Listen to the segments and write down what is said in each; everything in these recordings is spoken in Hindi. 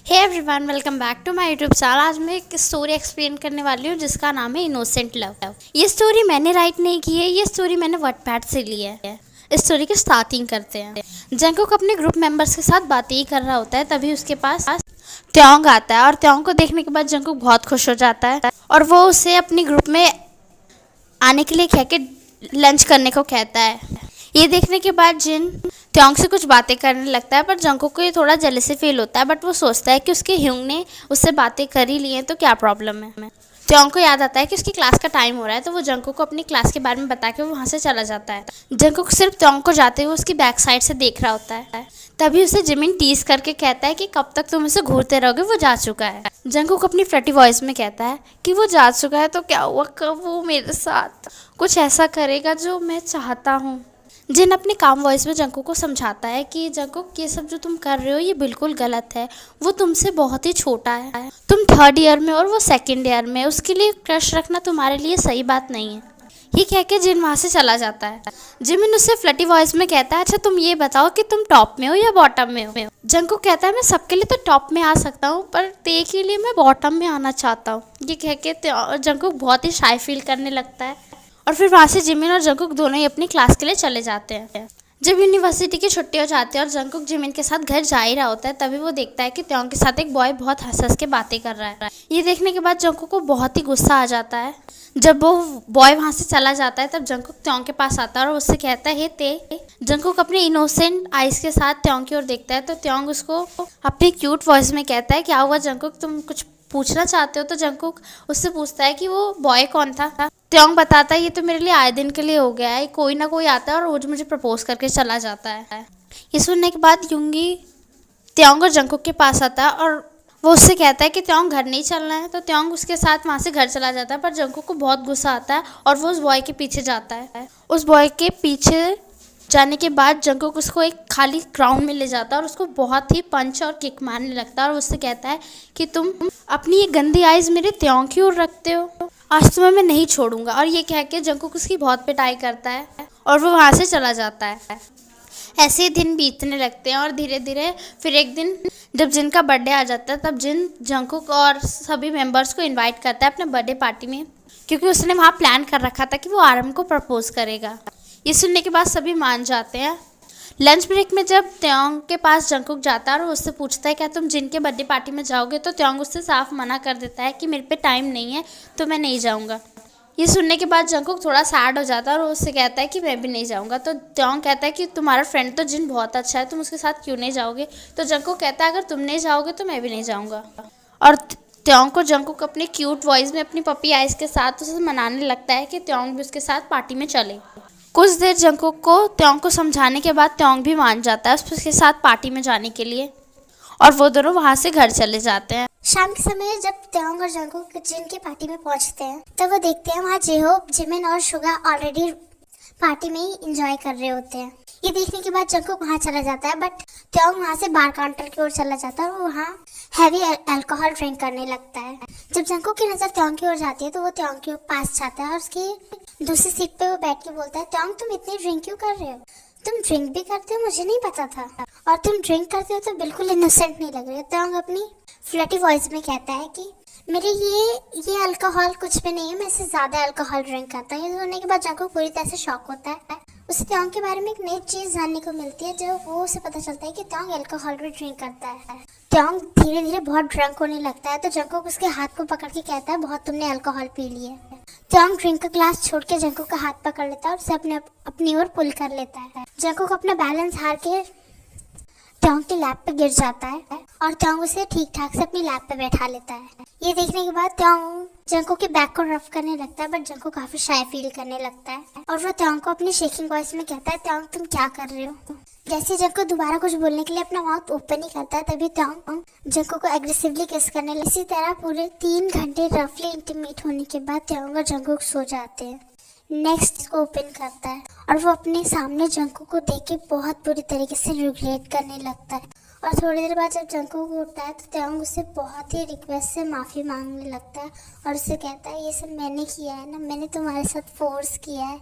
Hey everyone, welcome back to my YouTube channel. आज मैं एक स्टोरी एक्सप्लेन करने वाली हूँ जिसका नाम है इनोसेंट लव। ये स्टोरी मैंने राइट नहीं की है, ये स्टोरी मैंने वॉटपैड से ली है। इस स्टोरी की स्टार्टिंग करते हैं। जंगकुक अपने ग्रुप मेंबर्स के साथ बातें ही कर रहा होता है, तभी उसके पास त्योंग आता है और त्योंग को देखने के बाद जंगकुक बहुत खुश हो जाता है और वो उसे अपनी ग्रुप में आने के लिए कह के लंच करने को कहता है। ये देखने के बाद जिन त्योंग से कुछ बातें करने लगता है, पर जंगकुक को ये थोड़ा जेलसी फील होता है, बट वो सोचता है कि उसके ह्यूंग ने उससे बातें कर ही ली हैं तो क्या प्रॉब्लम है। त्योंग को याद आता है कि उसकी क्लास का टाइम हो रहा है, तो वो जंगकुक को अपनी क्लास के बारे में बता के वो वहाँ से चला जाता है। जंगकुक सिर्फ त्योंग को जाते हुए उसकी बैक साइड से देख रहा होता है, तभी उसे जिमिन टीज करके कहता है कि कब तक तुम इसे घूरते रहोगे, वो जा चुका है। जंगकुक अपनी फ्लटी वॉइस में कहता है कि वो जा चुका है तो क्या हुआ, कब वो मेरे साथ कुछ ऐसा करेगा जो मैं चाहता हूँ। जिन अपनी काम वॉइस में जंगकुक को समझाता है कि जंगकुक, ये सब जो तुम कर रहे हो ये बिल्कुल गलत है, वो तुमसे बहुत ही छोटा है, तुम 3rd ईयर में और वो 2nd ईयर में, उसके लिए क्रश रखना तुम्हारे लिए सही बात नहीं है। ये कह के जिन वहाँ से चला जाता है। जिमिन उससे फ्लटी वॉइस में कहता है, अच्छा तुम ये बताओ कि तुम टॉप में हो या बॉटम में हो। जंगकुक कहता है, मैं सबके लिए तो टॉप में आ सकता हूँ, पर ते के लिए मैं बॉटम में आना चाहता हूँ। ये कह के जंगकुक बहुत ही शाय फील करने लगता है और फिर वहाँ से जिमिन और जंगकुक दोनों ही अपनी क्लास के लिए चले जाते हैं। जब यूनिवर्सिटी की छुट्टी हो जाती है और जंगकुक जिमिन के साथ घर जा ही रहा होता है, तभी वो देखता है कि त्योंग के साथ एक बॉय बहुत हंस हंस के बातें कर रहा है। ये देखने के बाद जंगकुक को बहुत ही गुस्सा आ जाता है। जब वो बॉय वहाँ से चला जाता है, तब जंगकुक त्योंग के पास आता है और उससे कहता है, हे ते। जंगकुक अपने इनोसेंट आइज के साथ त्योंग की ओर देखता है, तो त्योंग उसको अपनी क्यूट वॉइस में कहता है, क्या हुआ जंगकुक, तुम कुछ पूछना चाहते हो। तो जंगकुक उससे पूछता है कि वो बॉय कौन था। त्योंग बताता है, ये तो मेरे लिए आए दिन के लिए हो गया है, कोई ना कोई आता है और रोज मुझे प्रपोज करके चला जाता है। ये सुनने के बाद युंगी त्योंग और जंगकुक के पास आता है और वो उससे कहता है कि त्योंग घर नहीं चलना है, तो त्योंग उसके साथ वहाँ से घर चला जाता है। पर जंगकुक को बहुत गुस्सा आता है और वो उस बॉय के पीछे जाता है। उस बॉय के पीछे जाने के बाद जंगकुक उसको एक खाली ग्राउंड में ले जाता है और उसको बहुत ही पंच और किक मारने लगता है और उससे कहता है कि तुम अपनी ये गंदी आइज मेरे त्योंग की ओर रखते हो, आज तुम्हें मैं नहीं छोड़ूंगा। और ये कह के जंगकुक उसकी बहुत पिटाई करता है और वो वहाँ से चला जाता है। ऐसे ही दिन बीतने लगते हैं और धीरे धीरे फिर एक दिन जब जिन का बर्थडे आ जाता है, तब जिन जंगकुक और सभी मेंबर्स को इनवाइट करता है अपने बर्थडे पार्टी में, क्योंकि उसने वहाँ प्लान कर रखा था कि वो आरम को प्रपोज करेगा। ये सुनने के बाद सभी मान जाते हैं। लंच ब्रेक में जब त्योंग के पास जंगकुक जाता है और उससे पूछता है, क्या तुम जिन के बर्थडे पार्टी में जाओगे, तो त्योंग उससे साफ मना कर देता है कि मेरे पे टाइम नहीं है तो मैं नहीं जाऊँगा। ये सुनने के बाद जंगकुक थोड़ा सैड हो जाता है और उससे कहता है कि मैं भी नहीं जाऊँगा। तो त्योंग कहता है कि तुम्हारा फ्रेंड तो जिन बहुत अच्छा है, तुम उसके साथ क्यों नहीं जाओगे। तो जंगकुक कहता है, अगर तुम नहीं जाओगे तो मैं भी नहीं जाऊँगा। और त्योंग को जंगकुक अपनी क्यूट वॉइस में अपनी पपी आइज के साथ उसे मनाने लगता है कि त्योंग भी उसके साथ पार्टी में चले। कुछ देर जंगकुक को त्योंग को समझाने के बाद त्योंग भी मान जाता है उसके साथ पार्टी में जाने के लिए और वो दोनों वहाँ से घर चले जाते हैं। शाम के समय जब त्योंग और जंगकुक जिन की पार्टी में पहुंचते हैं, तब वो देखते हैं वहाँ जेहोप, जिमिन और शुगा ऑलरेडी पार्टी में ही एंजॉय कर रहे होते हैं। ये देखने के बाद जंगकुक वहाँ चला जाता है, बट त्योंग वहाँ से बार काउंटर की ओर चला जाता है और वो वहाँ हैवी अल्कोहल ड्रिंक करने लगता है। जब जंगकुक की नज़र त्योंग की ओर जाती है, तो वो त्योंग के पास जाता है और उसकी दूसरी सीट पे वो बैठ के बोलता है, त्योंग तुम इतनी ड्रिंक क्यों कर रहे हो, तुम ड्रिंक भी करते हो, मुझे नहीं पता था, और तुम ड्रिंक करते हो तो बिल्कुल इनोसेंट नहीं लग रहे हो। त्योंग अपनी फ्लटी वॉइस में कहता है कि मेरे ये अल्कोहल कुछ भी नहीं है, मैं इससे ज़्यादा अल्कोहल ड्रिंक करता हूँ। ये सुनने के बाद जंगकुक पूरी तरह से शॉक होता है। उसे त्योंग के बारे में एक नई चीज़ जानने को मिलती है, जो वो उसे पता चलता है कि त्योंग अल्कोहल भी ड्रिंक करता है। त्योंग धीरे धीरे बहुत ड्रंक होने लगता है, तो जंगकुक उसके हाथ को पकड़ के कहता है, बहुत तुमने अल्कोहल पी लिया है। त्योंग ड्रिंक का ग्लास छोड़ के जंगकुक का हाथ पकड़ लेता है और उसे अपनी ओर पुल कर लेता है। जंगकुक अपना बैलेंस हार के त्योंग के लैप पे गिर जाता है और त्योंग उसे ठीक ठाक से अपनी लैप पे बैठा लेता है। ये देखने के बाद त्योंग जंगकुक के बैक को रफ करने लगता है, बट जंगकुक काफी शाय फील करने लगता है और वो त्योंग को अपनी शेकिंग वॉइस में कहता है, त्योंग तुम क्या कर रहे हो। जैसे जंगकुक दोबारा कुछ बोलने के लिए अपना माउथ ओपन ही करता है, तभी त्योंग जंगकुक को एग्रेसिवली किस करने लगता है। इसी तरह पूरे 3 घंटे रफली इंटीमेट होने के बाद त्योंग और जंगकुक सो जाते हैं। नेक्स्ट इसको ओपन करता है और वो अपने सामने जंगकुक को देख के बहुत बुरी तरीके से रिग्रेट करने लगता है। और थोड़ी देर बाद जब जंगकुक उठता है, तो त्योंग उससे बहुत ही रिक्वेस्ट से माफ़ी मांगने लगता है और उससे कहता है, ये सब मैंने किया है ना, मैंने तुम्हारे साथ फोर्स किया है,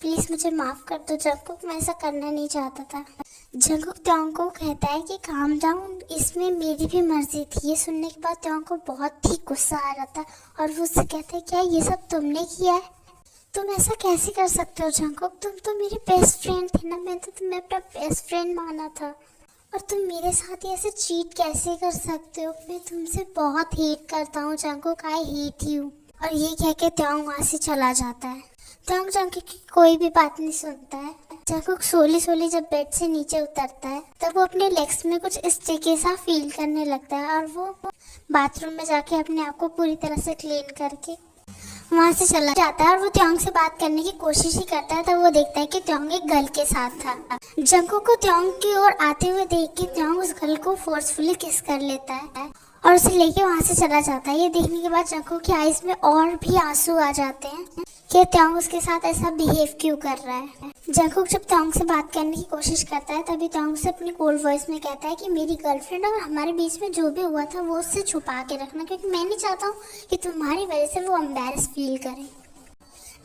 प्लीज़ मुझे माफ़ कर दो जंगकुक, मैं ऐसा करना नहीं चाहता था। जंगकुक त्योंग को कहता है कि काम डाउन, इसमें मेरी भी मर्जी थी। ये सुनने के बाद त्योंग को बहुत ही गुस्सा आ जाता है और वो उससे कहता है क्या ये सब तुमने किया है? तुम ऐसा कैसे कर सकते हो जंगकुक? तुम तो मेरी बेस्ट फ्रेंड थी ना, मैं तो तुम्हें अपना बेस्ट फ्रेंड माना था और तुम मेरे साथ ही ऐसे चीट कैसे कर सकते हो? मैं तुमसे बहुत हेट करता हूँ जंगकुक, आई हेट यू। और ये कह के त्योंग वहाँ से चला जाता है। त्योंग जंगकुक की कोई भी बात नहीं सुनता है। जंगकुक सोली सोली जब बेड से नीचे उतरता है तब वो अपने लेग्स में कुछ स्टिकी सा फील करने लगता है और वो बाथरूम में जाके अपने आप को पूरी तरह से क्लीन करके वहाँ से चला जाता है और वो त्योंग से बात करने की कोशिश ही करता है। तब वो देखता है कि त्योंग एक गर्ल के साथ था। जंगकुक को त्योंग की ओर आते हुए देख के त्योंग उस गर्ल को फोर्सफुली किस कर लेता है और उसे लेके वहाँ से चला जाता है। ये देखने के बाद जंगकुक की आईज में और भी आंसू आ जाते हैं कि त्योंग उसके साथ ऐसा बिहेव क्यों कर रहा है। जंगकुक जब त्योंग से बात करने की कोशिश करता है तभी त्योंग से अपनी कोल्ड वॉइस में कहता है कि मेरी गर्लफ्रेंड और हमारे बीच में जो भी हुआ था वो उससे छुपा के रखना, क्योंकि मैं नहीं चाहता हूँ कि तुम्हारी वजह से वो एम्बैरेस फील करे।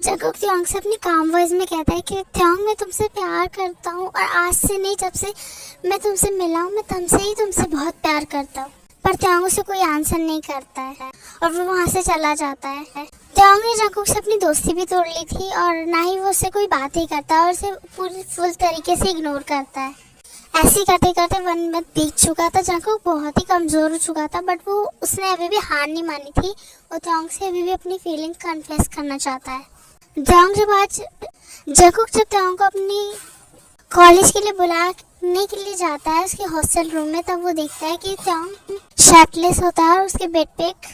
जंगकुक त्योंग से अपनी काम वॉइस में कहता है कि त्योंग मैं तुमसे प्यार करता हूँ और आज से नहीं, जब से मैं तुमसे मिला हूँ मैं तब से ही तुमसे बहुत प्यार करता हूँ। पर त्योंग उसे कोई आंसर नहीं करता है और वो वहाँ से चला जाता है। त्योंग ने जंगकुक से अपनी दोस्ती भी तोड़ ली थी और ना ही वो उससे कोई बात ही करता और उसे पूरी फुल तरीके से इग्नोर करता है। ऐसे ही करते करते 1 मंथ बीत चुका था। जंगकुक बहुत ही कमज़ोर हो चुका था बट वो उसने अभी भी हार नहीं मानी थी। वो त्योंग से अभी भी अपनी फीलिंग कन्फेस करना चाहता है। त्योंग के बाद जंगकुक जब त्योंग को अपनी कॉलेज के लिए बुलाने के लिए जाता है उसके हॉस्टल रूम में, तब वो देखता है कि त्योंग शर्टलेस होता है और उसके बेड पे एक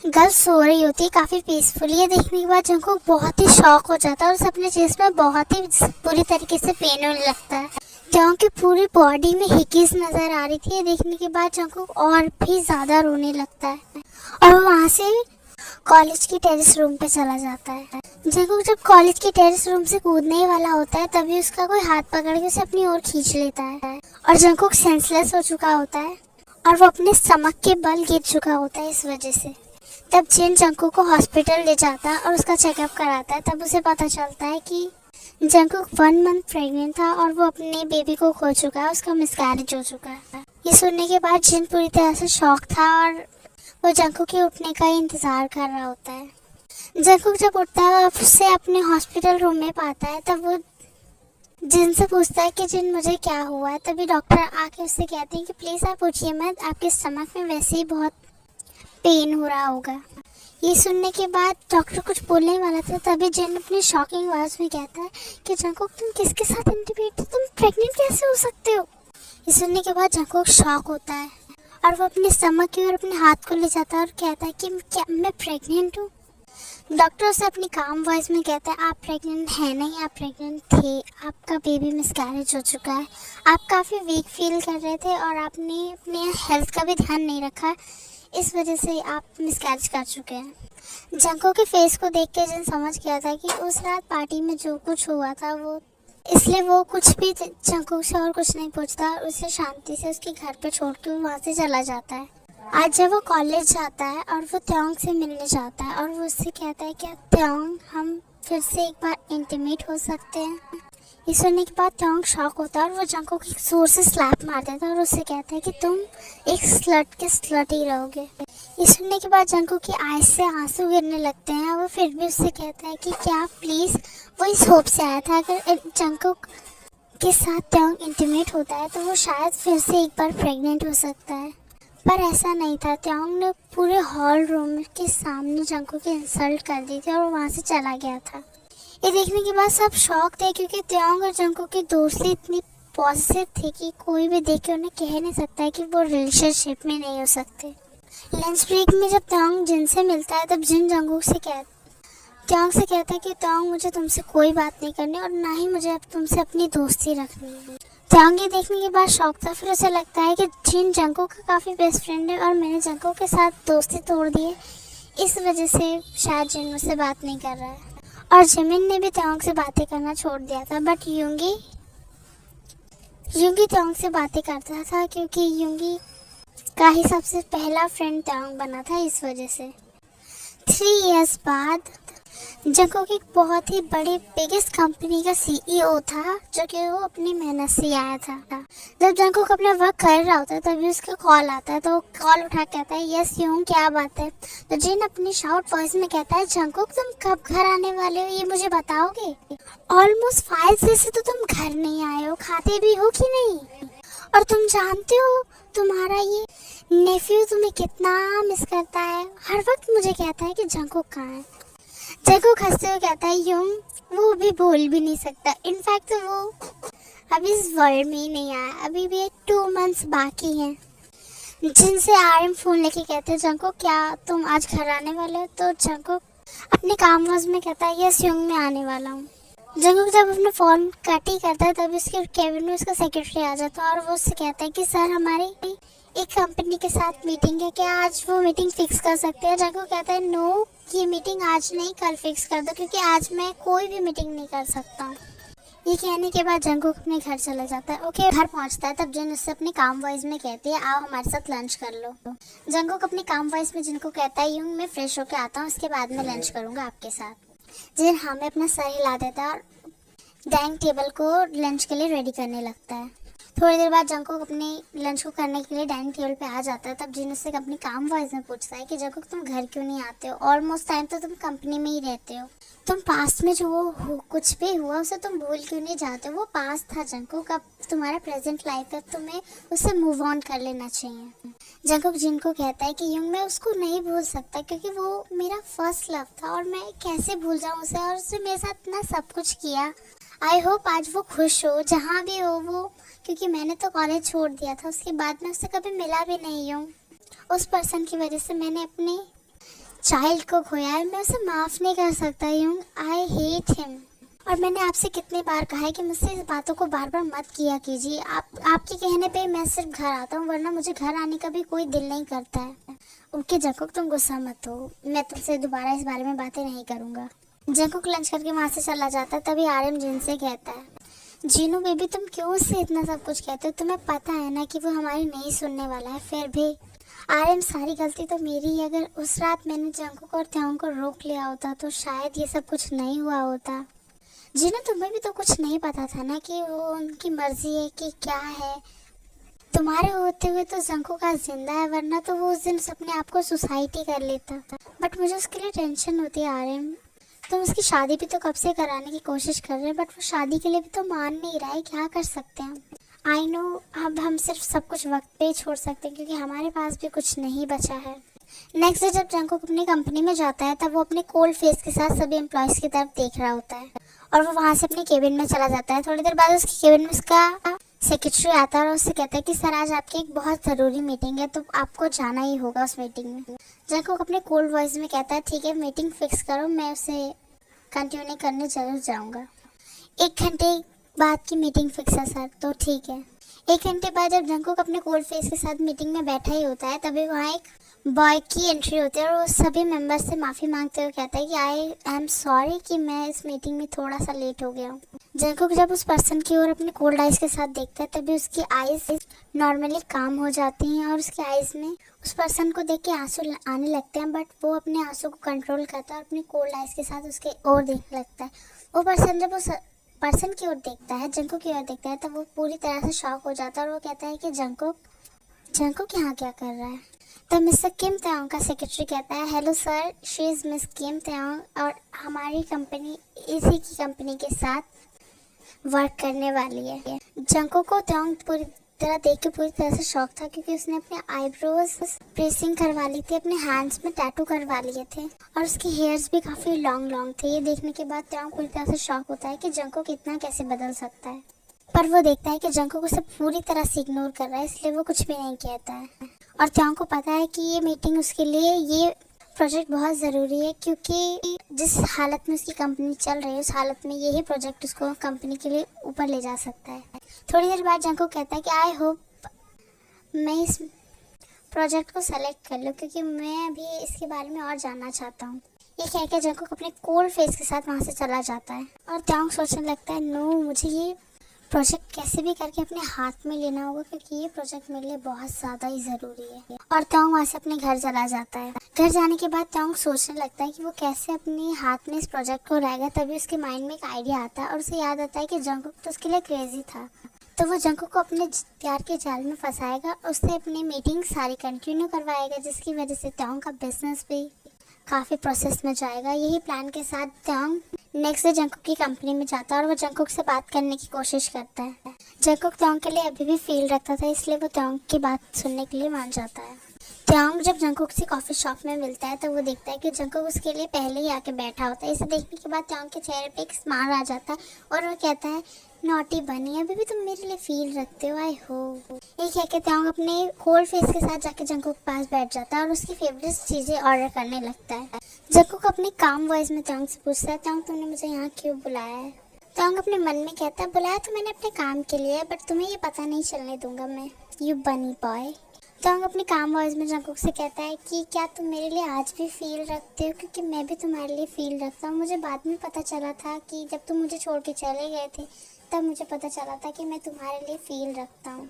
गर्ल सो रही होती है काफ़ी पीसफुली। ये देखने के बाद जंगकुक बहुत ही शॉक हो जाता है और उसे अपने चेस्ट में बहुत ही बुरी तरीके से पेन होने लगता है। त्योंग की पूरी बॉडी में हिकीज नज़र आ रही थी। ये देखने के बाद जंगकुक और भी ज़्यादा रोने लगता है और वो वहाँ से कॉलेज की टेरेस रूम पे चला जाता है। जंगकुक जब कॉलेज के टेरेस रूम से कूदने ही वाला होता है तभी उसका कोई हाथ पकड़ के उसे अपनी ओर खींच लेता है और जंगकुक सेंसलेस हो चुका होता है और वो अपने स्टमक के बल गिर चुका होता है इस वजह से। तब जिन जंगकुक को हॉस्पिटल ले जाता है और उसका चेकअप कराता है तब उसे पता चलता है कि जंगकुक 1 मंथ प्रेग्नेंट था और वो अपने बेबी को खो चुका है, उसका मिसकैरेज हो चुका है। ये सुनने के बाद जिन पूरी तरह से शॉक था और वो जंगकुक के उठने का ही इंतज़ार कर रहा होता है। जंगकुक जब उठता है और उससे अपने हॉस्पिटल रूम में पाता है तब वो जिन से पूछता है कि जिन मुझे क्या हुआ है। तभी डॉक्टर आके उससे कहते हैं कि प्लीज़ आप उठिए मत, आपके स्टमक में वैसे ही बहुत पेन हो रहा होगा। ये सुनने के बाद डॉक्टर कुछ बोलने वाला था तभी जिन अपनी शॉकिंग आवाज़ में कहता है कि जंगकुक तुम किसके साथ इंटीमेट, तुम प्रेग्नेंट कैसे हो सकते हो? ये सुनने के बाद जंगकुक शॉक होता है और वो अपने स्टमक की ओर अपने हाथ को ले जाता है और कहता है कि क्या मैं प्रेग्नेंट हूँ? डॉक्टर उसे अपनी काम वॉइस में कहता है आप प्रेग्नेंट हैं नहीं, आप प्रेग्नेंट थे, आपका बेबी मिसकैरेज हो चुका है, आप काफ़ी वीक फील कर रहे थे और आपने अपने हेल्थ का भी ध्यान नहीं रखा, इस वजह से आप मिसकैरेज कर चुके हैं। जंगकुक के फेस को देख के जिन समझ गया था कि उस रात पार्टी में जो कुछ हुआ था वो, इसलिए वो कुछ भी जंगकुक से और कुछ नहीं पूछता और उसे शांति से उसके घर पे छोड़ के वहाँ से चला जाता है। आज जब वो कॉलेज जाता है और वो त्योंग से मिलने जाता है और वो उससे कहता है कि त्योंग हम फिर से एक बार इंटीमेट हो सकते हैं। ये सुनने के बाद त्योंग शॉक होता है और वो जंगकुक को जोर से स्लैप मार देता है और उससे कहता है कि तुम एक स्लट के स्लट ही रहोगे। ये सुनने के बाद जंगकुक की आँख से आंसू गिरने लगते हैं और वो फिर भी उससे कहता है कि क्या प्लीज़, वो इस होप से आया था अगर जंगकुक के साथ त्योंग इंटीमेट होता है तो वो शायद फिर से एक बार प्रेग्नेंट हो सकता है, पर ऐसा नहीं था। त्योंग ने पूरे हॉल रूम के सामने जंगकुक की इंसल्ट कर दी थी और वो वहाँ से चला गया था। ये देखने के बाद सब शॉक थे क्योंकि त्योंग और जंगकुक की दोस्ती इतनी पॉजिटिव थी कि कोई भी देख के उन्हें कह नहीं सकता है कि वो रिलेशनशिप में नहीं हो सकते। लंच ब्रेक में जब त्योंग जिन से मिलता है तब जिन जंगकुक से त्योंग से कहता है कि त्योंग मुझे तुमसे कोई बात नहीं करनी और ना ही मुझे अब तुमसे अपनी दोस्ती रखनी है। त्योंग ये देखने के बाद शौक था, फिर उसे लगता है कि जिन जंगकुक का काफ़ी बेस्ट फ्रेंड है और मैंने जंगकुक के साथ दोस्ती तोड़ दी है, इस वजह से शायद जिन मुझसे बात नहीं कर रहा है। और जिमिन ने भी त्योंग से बातें करना छोड़ दिया था, बट यूंगी त्योंग से बातें करता था क्योंकि यूंगी का ही सबसे पहला फ्रेंड त्योंग बना था, इस वजह से। 3 इयर्स बाद जंगकुक एक बहुत ही बड़े बिगेस्ट कंपनी का सीईओ था, जो कि वो अपनी मेहनत से आया था। जब जंगकुक अपना वर्क कर रहा होता है तभी उसका कॉल आता है, तो वो कॉल उठा के कहता है यस यूं, क्या बात है। तो जिन अपनी शाउट वॉइस में कहता है जंगकुक तुम कब घर आने वाले हो, ये मुझे बताओगे। ऑलमोस्ट 5 डेज से तो तुम घर नहीं आए हो, खाते भी हो कि नहीं। और तुम जानते हो तुम्हारा ये नेफ्यू तुम्हें कितना मिस करता है, हर वक्त मुझे कहता है कि जंगकुक कहाँ है। जंगकुक हंसते हुए कहता है यूं, वो भी बोल भी नहीं सकता। इनफैक्ट तो वो अभी इस वर्ल्ड में ही नहीं आया, अभी भी 2 मंथ्स बाकी हैं। जिनसे आरएम फोन लेके कहते हैं जंगकुक क्या तुम आज घर आने वाले हो। तो जंगकुक अपने काम वाज में कहता है यस यूं, मैं आने वाला हूँ। जंगकुक जब अपना फोन कट ही करता है तभी उसके केबिन में उसका सेक्रेटरी आ जाता है और वो उससे कहता है कि सर हमारी एक कंपनी के साथ मीटिंग है, क्या आज वो मीटिंग फिक्स कर सकते हैं। जंगकुक कहता है नो, ये मीटिंग आज नहीं कल फिक्स कर दो, क्योंकि आज मैं कोई भी मीटिंग नहीं कर सकता हूँ। ये कहने के बाद जंगकुक अपने घर चला जाता है। ओके, घर पहुंचता है तब जिन उससे अपने काम वॉइस में कहती है आओ हमारे साथ लंच कर लो। जंगकुक अपने काम वॉइस में जिनको कहता है यूं, मैं फ्रेश होकर आता हूँ, उसके बाद में लंच करूंगा आपके साथ। जिन हाँ में अपना सर हिला देता है और डाइनिंग टेबल को लंच के लिए रेडी करने लगता है। थोड़ी देर बाद जंगकुक अपने लंच को करने के लिए डाइनिंग टेबल पे आ जाता है। तब जिन उससे अपनी काम वॉइस में पूछता है कि जंगकुक तुम घर क्यों नहीं आते हो, ऑलमोस्ट टाइम तो तुम कंपनी में ही रहते हो, तुम पास्ट में जो वो कुछ भी हुआ उसे तुम भूल क्यों नहीं जाते हो। वो पास्ट था जंगकुक, अब तुम्हारा प्रेजेंट लाइफ है, तुम्हें उससे मूव ऑन कर लेना चाहिए। जंगकुक जिनको कहता है कि यूं, मैं उसको नहीं भूल सकता क्योंकि वो मेरा फर्स्ट लव था और मैं कैसे भूल जाऊँ उसे, और उसने मेरे साथ इतना सब कुछ किया। आई होप आज वो खुश हो जहाँ भी हो वो, क्योंकि मैंने तो कॉलेज छोड़ दिया था, उसके बाद में उससे कभी मिला भी नहीं हूँ। उस पर्सन की वजह से मैंने अपने चाइल्ड को खोया है, मैं उसे माफ़ नहीं कर सकता हूँ। I hate him. और मैंने आपसे कितनी बार कहा है कि मुझसे इस बातों को बार बार मत किया कीजिए। आपके कहने पे मैं सिर्फ घर आता हूँ, वरना मुझे घर आने का भी कोई दिल नहीं करता है। ओके जंगकुक, तुम गुस्सा मत हो, मैं तुमसे दोबारा इस बारे में बातें नहीं करूँगा। जंगकुक लंच करके वहाँ से चला जाता है। तभी आरएम जिन से कहता है जीनू बेबी तुम क्यों उससे इतना सब कुछ कहते हो, तुम्हें पता है ना कि वो हमारी नहीं सुनने वाला है। फिर भी आरएम सारी गलती तो मेरी ही, अगर उस रात मैंने जंगकुक और त्योंग को रोक लिया होता तो शायद ये सब कुछ नहीं हुआ होता। जीनू तुम्हें भी तो कुछ नहीं पता था ना कि वो उनकी मर्जी है कि क्या है। तुम्हारे होते हुए तो जंगकुक आज जिंदा है, वरना तो वो उस दिन अपने आप को सुसाइड ही कर लेता। बट मुझे उसके लिए टेंशन होती है आरएम। तुम उसकी शादी भी तो कब से कराने की कोशिश कर रहे हैं, बट वो शादी के लिए भी तो मान नहीं रहा है, क्या कर सकते हैं हम। आई नो अब हम सिर्फ सब कुछ वक्त पे ही छोड़ सकते हैं क्योंकि हमारे पास भी कुछ नहीं बचा है। नेक्स्ट डे जब जंगकुक अपनी कंपनी में जाता है तब वो अपने कोल्ड फेस के साथ सभी एम्प्लॉयज़ की तरफ देख रहा होता है और वो वहाँ से अपने केबिन में चला जाता है। थोड़ी देर बाद उसके केबिन में उसका सेक्रेटरी आता है और उससे कहता है कि सर आज आपकी एक बहुत ज़रूरी मीटिंग है, तो आपको जाना ही होगा उस मीटिंग में। जंगकुक अपने कोल्ड वॉइस में कहता है ठीक है मीटिंग फिक्स करो, मैं उसे कंटिन्यू करने जरूर जाऊँगा। 1 घंटे बाद की मीटिंग फिक्स है सर, तो ठीक है। 1 घंटे बाद जब जंगकुक अपने कोल्ड फेस के साथ मीटिंग में बैठा ही होता है तभी वहाँ एक बॉय की एंट्री होती है और वो सभी मेंबर्स से माफ़ी मांगते हुए कहता है कि आई एम सॉरी कि मैं इस मीटिंग में थोड़ा सा लेट हो गया हूँ। जंगकुक जब उस पर्सन की ओर अपने कोल्ड आइज के साथ देखता है तभी उसकी आइज नॉर्मली काम हो जाती हैं और उसके आइज में उस पर्सन को देख के आंसू आने लगते हैं, बट वो अपने आंसू को कंट्रोल करता है और अपने कोल्ड आइज के साथ उसके ओर देखने लगता है। वो पर्सन जब उस पर्सन की ओर देखता है, जंगकुक की ओर देखता है, तब वो पूरी तरह से शॉक हो जाता है और वो कहता है कि जंगकुक यहाँ क्या कर रहा है। तब मिस्टर किम त्योंग का सेक्रेटरी कहता है hello sir, she is miss Kim Tyong और हमारी कंपनी इसी की कंपनी के साथ वर्क करने वाली है। जंगकुक को त्योंग पूरी तरह देख के पूरी तरह से शॉक था क्योंकि उसने अपने आईब्रोज प्रेसिंग करवा ली थी, अपने हैंड्स में टैटू करवा लिए थे और उसके हेयर्स भी काफ़ी लॉन्ग थे। ये देखने के बाद त्योंग पूरी तरह से शॉक होता है कि जंगकुक इतना कैसे बदल सकता है, पर वो देखता है कि जंगकुक उसे पूरी तरह से इग्नोर कर रहा है, इसलिए वो कुछ भी नहीं कहता है। और त्योंग को पता है कि ये मीटिंग उसके लिए ये प्रोजेक्ट बहुत ज़रूरी है क्योंकि जिस हालत में उसकी कंपनी चल रही है उस हालत में यही प्रोजेक्ट उसको कंपनी के लिए ऊपर ले जा सकता है। थोड़ी देर बाद जंगकुक कहता है कि आई होप मैं इस प्रोजेक्ट को सेलेक्ट कर लूँ क्योंकि मैं भी इसके बारे में और जानना चाहता हूँ। ये कह के जंगकुक अपने कोल्ड फेस के साथ वहाँ से चला जाता है और त्योंग सोचने लगता है नो, मुझे ये प्रोजेक्ट कैसे भी करके अपने हाथ में लेना होगा, क्योंकि ये प्रोजेक्ट मेरे लिए बहुत ज़्यादा ही ज़रूरी है। और त्योंग वहाँ से अपने घर चला जाता है। घर जाने के बाद त्योंग सोचने लगता है कि वो कैसे अपने हाथ में इस प्रोजेक्ट को लाएगा। तभी उसके माइंड में एक आइडिया आता है और उसे याद आता है कि जंगकुक तो उसके लिए क्रेजी था। तो वो जंगकुक को अपने प्यार के जाल में फंसाएगा, उससे अपनी मीटिंग सारी कंटिन्यू करवाएगा, जिसकी वजह से त्योंग का बिजनेस भी काफ़ी प्रोसेस में जाएगा। यही प्लान के साथ त्योंग नेक्स्ट डे जंगकुक की कंपनी में जाता है और वो जंगकुक से बात करने की कोशिश करता है। जंगकुक त्योंग के लिए अभी भी फील रखता था, इसलिए वो त्योंग की बात सुनने के लिए मान जाता है। त्योंग जब जंगकुक से कॉफ़ी शॉप में मिलता है तो वो देखता है कि जंगकुक उसके लिए पहले ही आके बैठा होता है। इसे देखने के बाद त्योंग के चेहरे पे एक स्माइल आ जाता है और वो कहता है, नॉटी बनी, अभी भी तुम मेरे लिए फील रखते हो, आई हो। ये कह के त्योंग अपने कोल्ड फेस के साथ जाके जंगकुक के पास बैठ जाता है और उसकी फेवरेट चीज़ें ऑर्डर करने लगता है। जंगकुक अपनी काम वॉइस में त्योंग से पूछता है, त्योंग तुमने मुझे यहाँ क्यों बुलाया है? त्योंग अपने मन में कहता है, बुलाया तो मैंने अपने काम के लिए, बट तुम्हें ये पता नहीं चलने दूंगा मैं, यू बनी बॉय। त्योंग अपनी काम वॉइस में जंगकुक से कहता है कि क्या तुम मेरे लिए आज भी फील रखते हो, क्योंकि मैं भी तुम्हारे लिए फील रखता हूँ। मुझे बाद में पता चला था कि जब तुम मुझे छोड़ के चले गए थे तब मुझे पता चला था कि मैं तुम्हारे लिए फील रखता हूँ।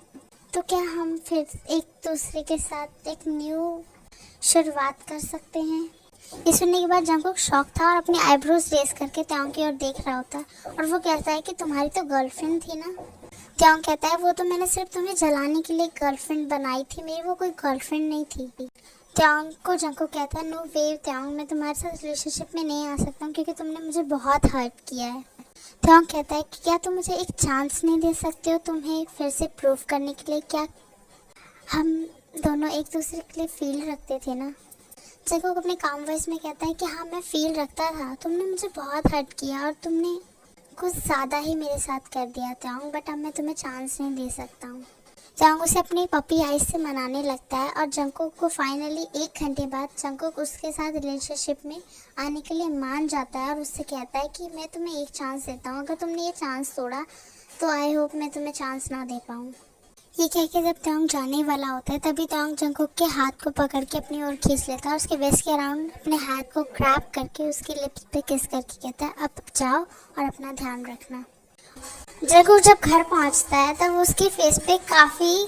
तो क्या हम फिर एक दूसरे के साथ एक न्यू शुरुआत कर सकते हैं? ये सुनने के बाद जंगकुक शॉक था और अपनी आईब्रोज रेस करके त्योंग की ओर देख रहा होता और वो कहता है कि तुम्हारी तो गर्लफ्रेंड थी ना। त्योंग कहता है, वो तो मैंने सिर्फ तुम्हें जलाने के लिए गर्लफ्रेंड बनाई थी, मेरी वो कोई गर्लफ्रेंड नहीं थी। त्योंग को जंगकुक कहता है, नो वे त्योंग, मैं तुम्हारे साथ रिलेशनशिप में नहीं आ सकता हूँ क्योंकि तुमने मुझे बहुत हर्ट किया है। त्योंग कहता है कि क्या तुम मुझे एक चांस नहीं दे सकते हो तुम्हें फिर से प्रूव करने के लिए, क्या हम दोनों एक दूसरे के लिए फील रखते थे ना। जंगकुक अपने काम वॉइस में कहता है कि हाँ मैं फील रखता था, तुमने मुझे बहुत हर्ट किया और तुमने कुछ ज़्यादा ही मेरे साथ कर दिया त्योंग, बट अब मैं तुम्हें चांस नहीं दे सकता हूँ। त्योंग उसे अपनी पपी आइज से मनाने लगता है और जंगकुक को फाइनली 1 घंटे बाद जंगकुक उसके साथ रिलेशनशिप में आने के लिए मान जाता है और उससे कहता है कि मैं तुम्हें एक चांस देता हूँ, अगर तुमने ये चांस तोड़ा तो आई होप मैं तुम्हें चांस ना दे पाऊँ। ये कह के जब त्योंग जाने वाला होता है तभी त्योंग जंगकुक के हाथ को पकड़ के अपनी ओर खींच लेता है और उसके वेस्ट के अराउंड अपने हाथ को ग्रैब करके उसके लिप्स पे किस करके कहता है, अब जाओ और अपना ध्यान रखना। जंगकुक जब घर पहुंचता है तब उसके फेस पे काफ़ी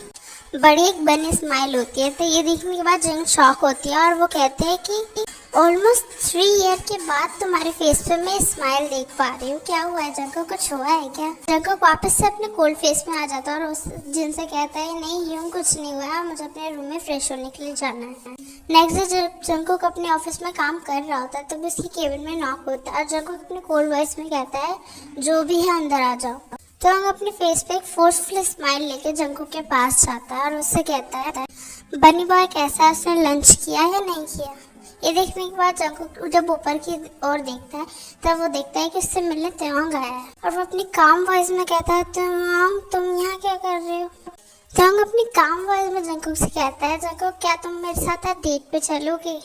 बड़ी एक बनी स्माइल होती है। तो ये देखने के बाद जंग शॉक होती है और वो कहते हैं कि ऑलमोस्ट 3 ईयर के बाद तुम्हारे फेस पे मैं स्माइल देख पा रही हूँ, क्या हुआ है जंगकुक, कुछ हुआ है क्या? जंगकुक वापस से अपने कोल्ड फेस में आ जाता है और उस जिनसे कहता है, नहीं यूं कुछ नहीं हुआ, मुझे अपने रूम में फ्रेश होने के लिए जाना है। नेक्स्ट डे जब जंगकुक अपने ऑफिस में काम कर रहा होता है तब उसकी केबिन में नॉक होता है और जंगकुक अपने कोल्ड वॉइस में कहता है, जो भी है अंदर आ जाओ। तो हम अपने फेस पे एक फोर्सफुल स्माइल लेके जंगकुक के पास जाता है और उससे कहता है, बनी बॉय कैसा है, उसने लंच किया या नहीं किया? ये देखने के बाद जंगकुक जब ऊपर की ओर देखता है तब वो देखता है कि उससे मिलने त्योंग आया है और वो अपनी काम वॉइस में कहता है, त्योंग तुम यहाँ क्या कर रहे हो? त्योंग अपनी काम वॉइस में जंगकुक से कहता है, जंगकुक क्या तुम मेरे साथ आज डेट पे चलोगे?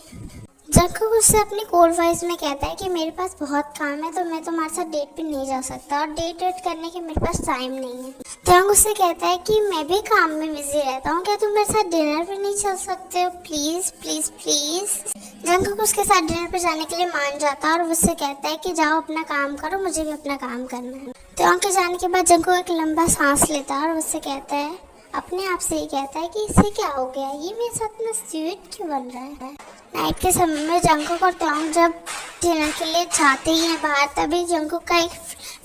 जंगकुक उससे अपनी कोल्ड वॉइस में कहता है कि मेरे पास बहुत काम है तो मैं तुम्हारे साथ डेट पे नहीं जा सकता और डेट करने के मेरे पास टाइम नहीं है। त्योंग उससे कहता है कि मैं भी काम में बिजी रहता हूँ, क्या तुम मेरे साथ डिनर पे नहीं चल सकते हो, प्लीज प्लीज प्लीज। जंगकुक उसके साथ डिनर पे जाने के लिए मान जाता है और उससे कहता है कि जाओ अपना काम करो, मुझे भी अपना काम करना है। त्योंग के जाने के बाद जंगकुक एक लंबा सांस लेता है और उससे कहता है, अपने आप से ही कहता है कि इससे क्या हो गया, ये मेरे साथ इतना स्वीट क्यों बन रहा है। नाइट के समय में जंगकुक और त्योंग जब डिनर के लिए जाते ही हैं बाहर, तभी जंगकुक का एक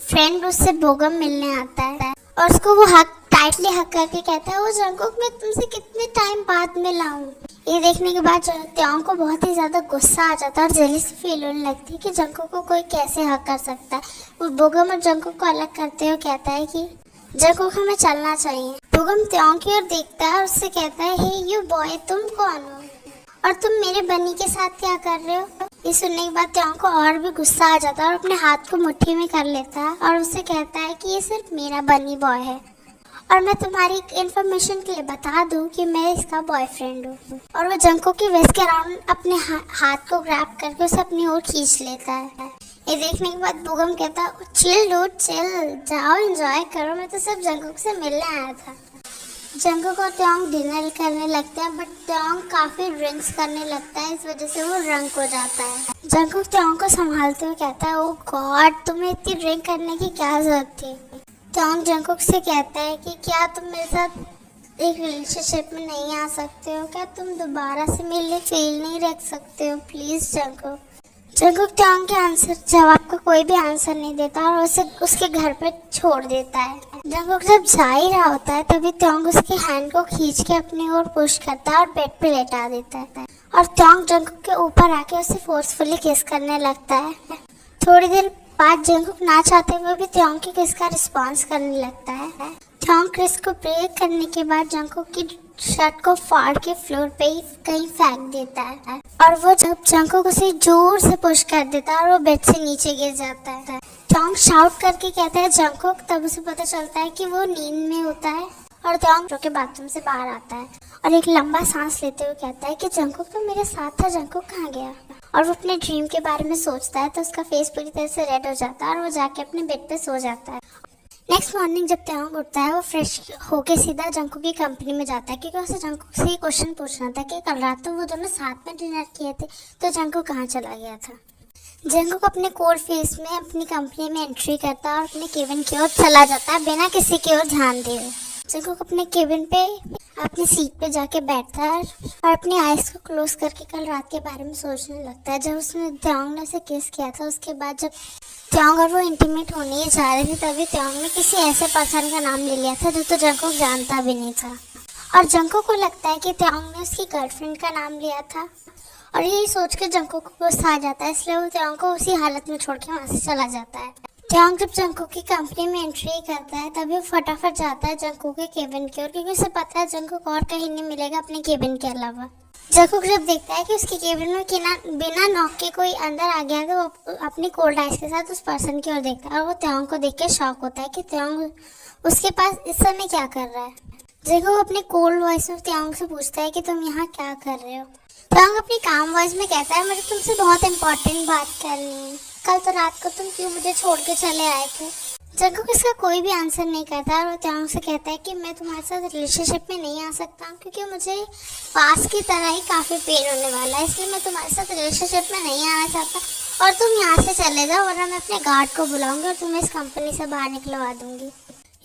फ्रेंड उससे बोगम मिलने आता है और उसको वो टाइटली हक करके कहता है, वो जंगकुक मैं तुमसे कितने टाइम बाद मिला हूँ। ये देखने के बाद त्योंग को बहुत ही ज़्यादा गुस्सा आ जाता है और जेलसी फील होने लगती है कि जंगकुक को कोई कैसे हक कर सकता है। वो बोगम और जंगकुक को अलग करते हुए कहता है कि जंगकुक हमें चलना चाहिए। बोगम त्योंग की ओर देखता है और उससे कहता है, हे यू बॉय तुम कौन हो और तुम मेरे बनी के साथ क्या कर रहे हो? ये सुनने के बाद त्योंग को और भी गुस्सा आ जाता है और अपने हाथ को मुट्ठी में कर लेता है और उससे कहता है कि ये सिर्फ मेरा बनी बॉय है और मैं तुम्हारी इन्फॉर्मेशन के लिए बता दूं कि मैं इसका बॉयफ्रेंड हूँ। और वो जंगकुक की वेस्ट के अराउंड अपने हाथ को ग्रैब करके उसे अपनी ओर खींच लेता है। ये देखने के बाद बोगम कहता है, चिल डूड चिल, जाओ एंजॉय करो, मैं तो सिर्फ जंगकुक से मिलने आया था। जंगकुक और त्योंग डिनर करने लगते हैं बट त्योंग काफी ड्रिंक्स करने लगता है, इस वजह से वो ड्रंक हो जाता है। जंगकुक त्योंग को संभालते हुए कहता है, ओ गॉड तुम्हें इतनी ड्रिंक करने की क्या जरूरत थी? त्योंग जंगकुक से कहता है कि क्या तुम मेरे साथ एक रिलेशनशिप में नहीं आ सकते हो, क्या तुम दोबारा से मेरे लिए फील नहीं रख सकते हो, प्लीज जंगकुक। जंगकुक त्योंग के आंसर जवाब का कोई भी आंसर नहीं देता और उसे उसके घर पे छोड़ देता है। जंगकुक जब जा ही रहा होता है तभी त्योंग उसकी हैंड को खींच के अपनी ओर पुश करता है और बेड पे लेटा देता है और त्योंग जंगकुक के ऊपर आके उसे फोर्सफुली किस करने लगता है। थोड़ी देर बाद जंगकुक ना चाहते हुए भी त्योंग की किस का रिस्पॉन्स करने लगता है। त्योंग किस को ब्रेक करने के बाद जंगकुक की शर्ट को फाड़ के फ्लोर पे ही कहीं फेंक देता है और वो जब जंगकुक उसे जोर से पुश कर देता है और वो बेड से नीचे गिर जाता है। त्योंग शाउट करके कहता है जंगकुक, तब उसे पता चलता है कि वो नींद में होता है और त्योंग के बाथरूम से बाहर आता है और एक लंबा सांस लेते हुए कहता है कि जंगकुक तो मेरे साथ था, जंगकुक कहाँ गया। और वो अपने ड्रीम के बारे में सोचता है तो उसका फेस पूरी तरह से रेड हो जाता है और वो जाके अपने बेड पे सो जाता है। नेक्स्ट मॉर्निंग जब त्योंग उठता है वो फ्रेश होके सीधा जंगकुक की कंपनी में जाता है क्योंकि उसे जंगकुक से ये क्वेश्चन पूछना था कि कल रात तो वो दोनों साथ में डिनर किए थे, तो जंगकुक कहाँ चला गया था। जंगकुक अपने कोल्ड फेस में अपनी कंपनी में एंट्री करता है और अपने केबिन की ओर चला जाता है बिना किसी की ओर ध्यान दिए। जंगकुक अपने केबिन पे अपनी सीट पे जाके बैठता है और अपनी आईज को क्लोज करके कल रात के बारे में सोचने लगता है। जब उसने त्योंग ने उसे किस किया था उसके बाद जब त्योंग और वो इंटीमेट होने ही जा रहे थे तभी त्योंग ने किसी ऐसे पर्सन का नाम ले लिया था जो तो जंगकुक जानता भी नहीं था और जंगकुक को लगता है कि त्योंग ने उसकी गर्लफ्रेंड का नाम लिया था और यही सोच के जंगकुक को गुस्सा आ जाता है, इसलिए वो त्योंग को उसी हालत में छोड़ के वहाँ से चला जाता है। त्योंग जब जंगकुक की कंपनी में एंट्री करता है तभी वो फटाफट जाता है जंगकुक के केबिन की ओर क्योंकि उसे पता है जंगकुक और कहीं नहीं मिलेगा अपने केबिन के अलावा। जंगकुक जब देखता है कि उसके केबिन में बिना नॉक के कोई अंदर आ गया तो वो अपनी कोल्ड आइस के साथ उस पर्सन की ओर देखता है और वो त्योंग को देख के शॉक होता है कि त्योंग उसके पास इस समय क्या कर रहा है। जंगकुक अपने कोल्ड वॉइस में त्योंग से पूछता है कि तुम यहाँ क्या कर रहे हो। त्योंग अपनी काम वॉइस में कहता है मुझे तुमसे बहुत इंपॉर्टेंट बात करनी है, कल तो रात को तुम क्यों मुझे छोड़ के चले आए थे। जंगकुक इसका कोई भी आंसर नहीं करता और वो त्योंग से कहता है कि मैं तुम्हारे साथ रिलेशनशिप में नहीं आ सकता क्योंकि मुझे पास की तरह ही काफ़ी पेन होने वाला है, इसलिए मैं तुम्हारे साथ रिलेशनशिप में नहीं आना चाहता और तुम यहाँ से चले जाओ वरना मैं अपने गार्ड को बुलाऊंगी और तुम्हें इस कंपनी से बाहर निकलवा दूंगी।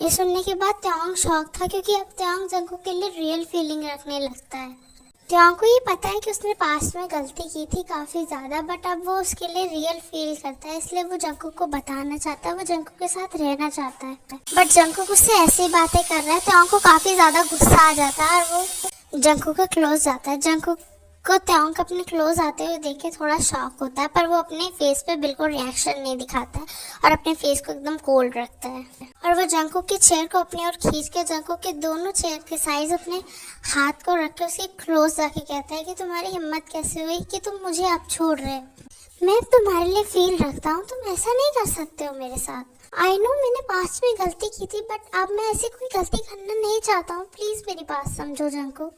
ये सुनने के बाद त्योंग शॉक था क्योंकि अब त्योंग जंगकुक के लिए रियल फीलिंग रखने लगता है। त्योंग को ये पता है कि उसने पास्ट में गलती की थी काफ़ी ज़्यादा, बट अब वो उसके लिए रियल फील करता है, इसलिए वो जंगकुक को बताना चाहता है, वो जंगकुक के साथ रहना चाहता है। बट जंगकुक उससे ऐसी बातें कर रहा है, त्योंग को काफ़ी ज़्यादा गुस्सा आ जाता है और वो जंगकुक के क्लोज जाता है। जंगकुक को त्योंग अपने क्लोज आते हुए देख के थोड़ा शॉक होता है पर वो अपने फेस पे बिल्कुल रिएक्शन नहीं दिखाता है और अपने फेस को एकदम कोल्ड रखता है और वो जंगकुक की चेयर को अपनी ओर खींच के जंगकुक के दोनों चेयर के साइज अपने हाथ को रख के उसके क्लोज जाके कहता है कि तुम्हारी हिम्मत कैसे हुई कि तुम मुझे अब छोड़ रहे हो। मैं तुम्हारे लिए फील रखता हूँ, तुम ऐसा नहीं कर सकते हो मेरे साथ। आई नो मैंने पास्ट में गलती की थी बट अब मैं ऐसी कोई गलती करना नहीं चाहता हूँ, प्लीज़ मेरी बात समझो जंगकुक।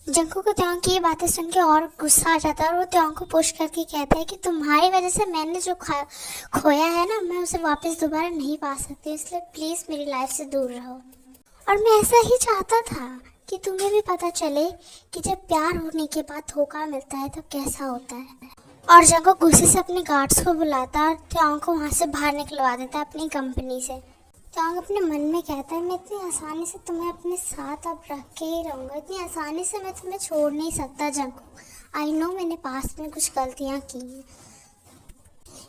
जंगकुक को त्योंग की ये बातें सुन के और गुस्सा आ जाता है और वो त्योंग को पुश करके कहता है कि तुम्हारी वजह से मैंने जो खोया है ना मैं उसे वापस दोबारा नहीं पा सकती, इसलिए प्लीज़ मेरी लाइफ से दूर रहो। और मैं ऐसा ही चाहता था कि तुम्हें भी पता चले कि जब प्यार होने के बाद धोखा मिलता है तो कैसा होता है। और जंगकुक गुस्से से अपने गार्ड्स को बुलाता है और त्योंग को वहाँ से बाहर निकलवा देता है अपनी कंपनी से। त्योंग अपने मन में कहता है मैं इतनी आसानी से तुम्हें अपने साथ अब रख के ही रहूँगा, इतनी आसानी से मैं तुम्हें छोड़ नहीं सकता जंगकुक। आई नो मैंने पास्ट में कुछ गलतियाँ की हैं।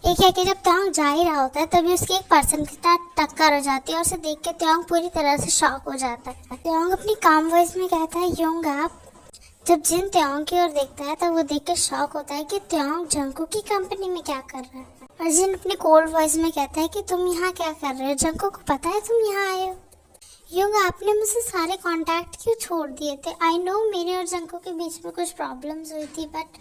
एक कह के जब त्योंग जा ही रहा होता है तभी उसकी एक पर्सन के साथ टक्कर हो जाती है और उसे देख के त्योंग पूरी तरह से शॉक हो जाता है। त्योंग अपनी काम वॉइस में कहता है योंग आप। जब जिन त्योंग की ओर देखता है तब वो देख के शॉक होता है कि त्योंग जंगकुक की कंपनी में क्या कर रहा है। और जिन अपने कोल्ड वॉइस में कहता है कि तुम यहाँ क्या कर रहे हो, जंगकुक को पता है तुम यहाँ आए हो। योंग आपने मुझसे सारे कांटेक्ट क्यों छोड़ दिए थे। आई नो मेरे और जंगकुक के बीच में कुछ प्रॉब्लम्स हुई थी बट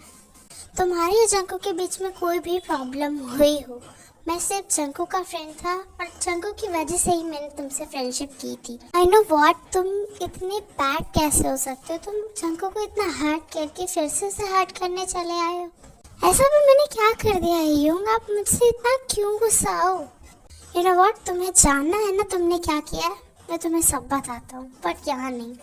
तुम्हारी और जंगकुक के बीच में कोई भी प्रॉब्लम हुई हो, मैं सिर्फ जंगकुक का फ्रेंड था और जंगकुक की वजह से ही मैंने तुमसे फ्रेंडशिप की थी। आई नो व्हाट, तुम इतने बैड कैसे हो सकते हो, तुम जंगकुक को इतना हर्ट करके फिर से उसे हर्ट करने चले आए हो। ऐसा भी मैंने क्या कर दिया है योंग, आप मुझसे इतना क्यों गुस्सा हो। यू नो व्हाट, तुम्हें जानना है ना तुमने क्या किया, मैं तुम्हें सब बताता हूँ बट यहाँ नहीं,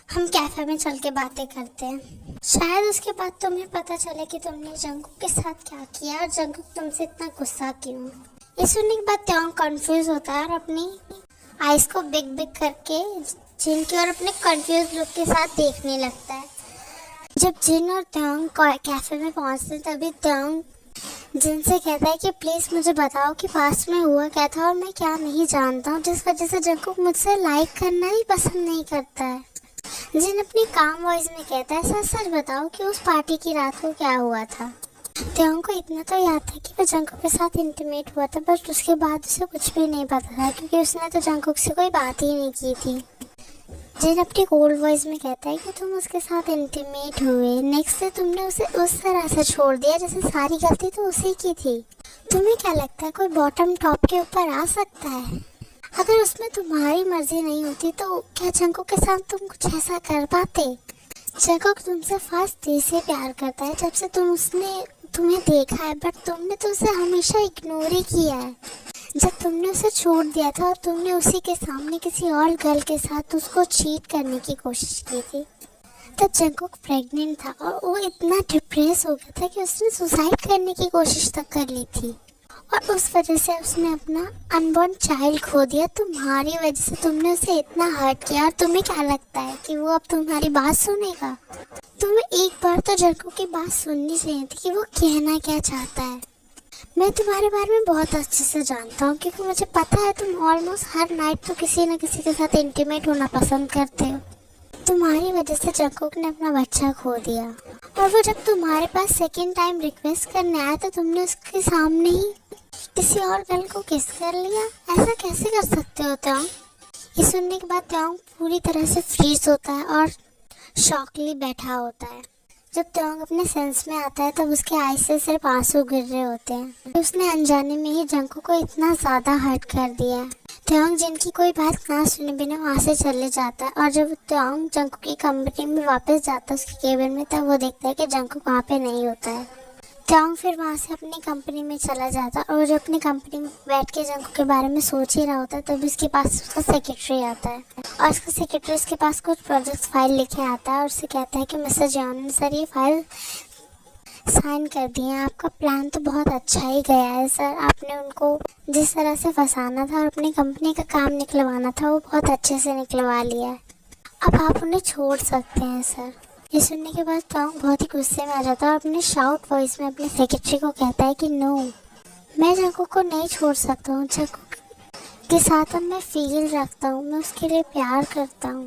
हम कैफे में चल के बातें करते हैं, शायद उसके बाद तुम्हें पता चले कि तुमने जंगकुक के साथ क्या किया और जंगकुक तुमसे इतना गुस्सा क्यों। ये सुनने के बाद त्योंग कंफ्यूज होता है और आइस को बिग बिग करके जिन की ओर अपने कंफ्यूज लुक के साथ देखने लगता है। जब जिन और त्योंग कैफे में पहुंचते हैं तभी त्योंग जिन से कहता है कि प्लीज़ मुझे बताओ कि पास्ट में हुआ क्या था और मैं क्या नहीं जानता हूँ जिस वजह से जंगकुक मुझसे लाइक करना ही पसंद नहीं करता है। जिन अपनी काम वॉइस में कहता है सच सच बताओ कि उस पार्टी की रात को क्या हुआ था। त्योंग को इतना तो याद था कि वह जंगकुक के साथ इंटीमेट हुआ था, बट उसके बाद उसे कुछ भी नहीं पता था क्योंकि उसने तो जंगकुक से कोई बात ही नहीं की थी। जिन अपनी कोल्ड वॉइस में कहता है कि तुम उसके साथ इंटीमेट हुए, नेक्स्ट डे तुमने उसे उस तरह से छोड़ दिया जैसे सारी गलती तो उसी की थी। तुम्हें क्या लगता है कोई बॉटम टॉप के ऊपर आ सकता है? अगर उसमें तुम्हारी मर्जी नहीं होती तो क्या जंगकुक के साथ तुम कुछ ऐसा कर पाते? जंगकुक तुमसे फर्स्ट डे से प्यार करता है जब से उसने तुम्हें देखा है, बट तुमने तो उसे हमेशा इग्नोर ही किया है। जब तुमने उसे छोड़ दिया था और तुमने उसी के सामने किसी और गर्ल के साथ उसको चीट करने की कोशिश की थी, तब जंगकुक प्रेग्नेंट था और वो इतना डिप्रेस हो गया था कि उसने सुसाइड करने की कोशिश तक कर ली थी और उस वजह से उसने अपना अनबॉर्न चाइल्ड खो दिया। तुम्हारी वजह से तुमने उसे इतना हर्ट किया और तुम्हें क्या लगता है कि वो अब तुम्हारी बात सुनेगा? तुम्हें एक बार तो जंगकुक की बात सुननी चाहिए थी कि वो कहना क्या चाहता है। मैं तुम्हारे बारे में बहुत अच्छे से जानता हूँ क्योंकि मुझे पता है तुम ऑलमोस्ट हर नाइट तो किसी न किसी के साथ इंटीमेट होना पसंद करते हो। तुम्हारी वजह से जंगकुक ने अपना बच्चा खो दिया और वो जब तुम्हारे पास सेकंड टाइम रिक्वेस्ट करने आया तो तुमने उसके सामने ही किसी और गर्ल को किस कर लिया। ऐसा कैसे कर सकते हो त्योंग? ये सुनने के बाद त्योंग पूरी तरह से फ्रीज होता है और शॉकली बैठा होता है। जब त्योंग अपने सेंस में आता है तब उसके आई से सिर्फ आंसू गिर रहे होते हैं। उसने अनजाने में ही जंगकुक को इतना ज़्यादा हर्ट कर दिया है। त्योंग जिनकी कोई बात ना सुने बिना वहाँ से चले जाता है और जब त्योंग जंगकुक की कंपनी में वापस जाता है उसके केबिन में, तब वो देखता है कि जंगकुक वहाँ पे नहीं होता है। त्योंग फिर वहाँ से अपनी कंपनी में चला जाता है और जब अपनी कंपनी में बैठ के जंगकुक के बारे में सोच ही रहा होता है तब उसके पास उसका सेक्रेटरी आता है और उसका सेक्रेटरी उसके पास कुछ प्रोजेक्ट फाइल लेके आता है और उससे कहता है कि मिस्टर जॉन सर ये फाइल साइन कर दिए हैं। आपका प्लान तो बहुत अच्छा ही गया है सर। आपने उनको जिस तरह से फंसाना था और अपनी कंपनी का काम निकलवाना था वो बहुत अच्छे से निकलवा लिया है। अब आप उन्हें छोड़ सकते हैं सर। ये सुनने के बाद त्योंग बहुत ही गुस्से में आ जाता है और अपने शाउट वॉइस में अपने सेक्रेटरी को कहता है कि नो, मैं जंगकुक को नहीं छोड़ सकता हूँ। जंगकुक के साथ अब मैं फील रखता हूँ, मैं उसके लिए प्यार करता हूँ।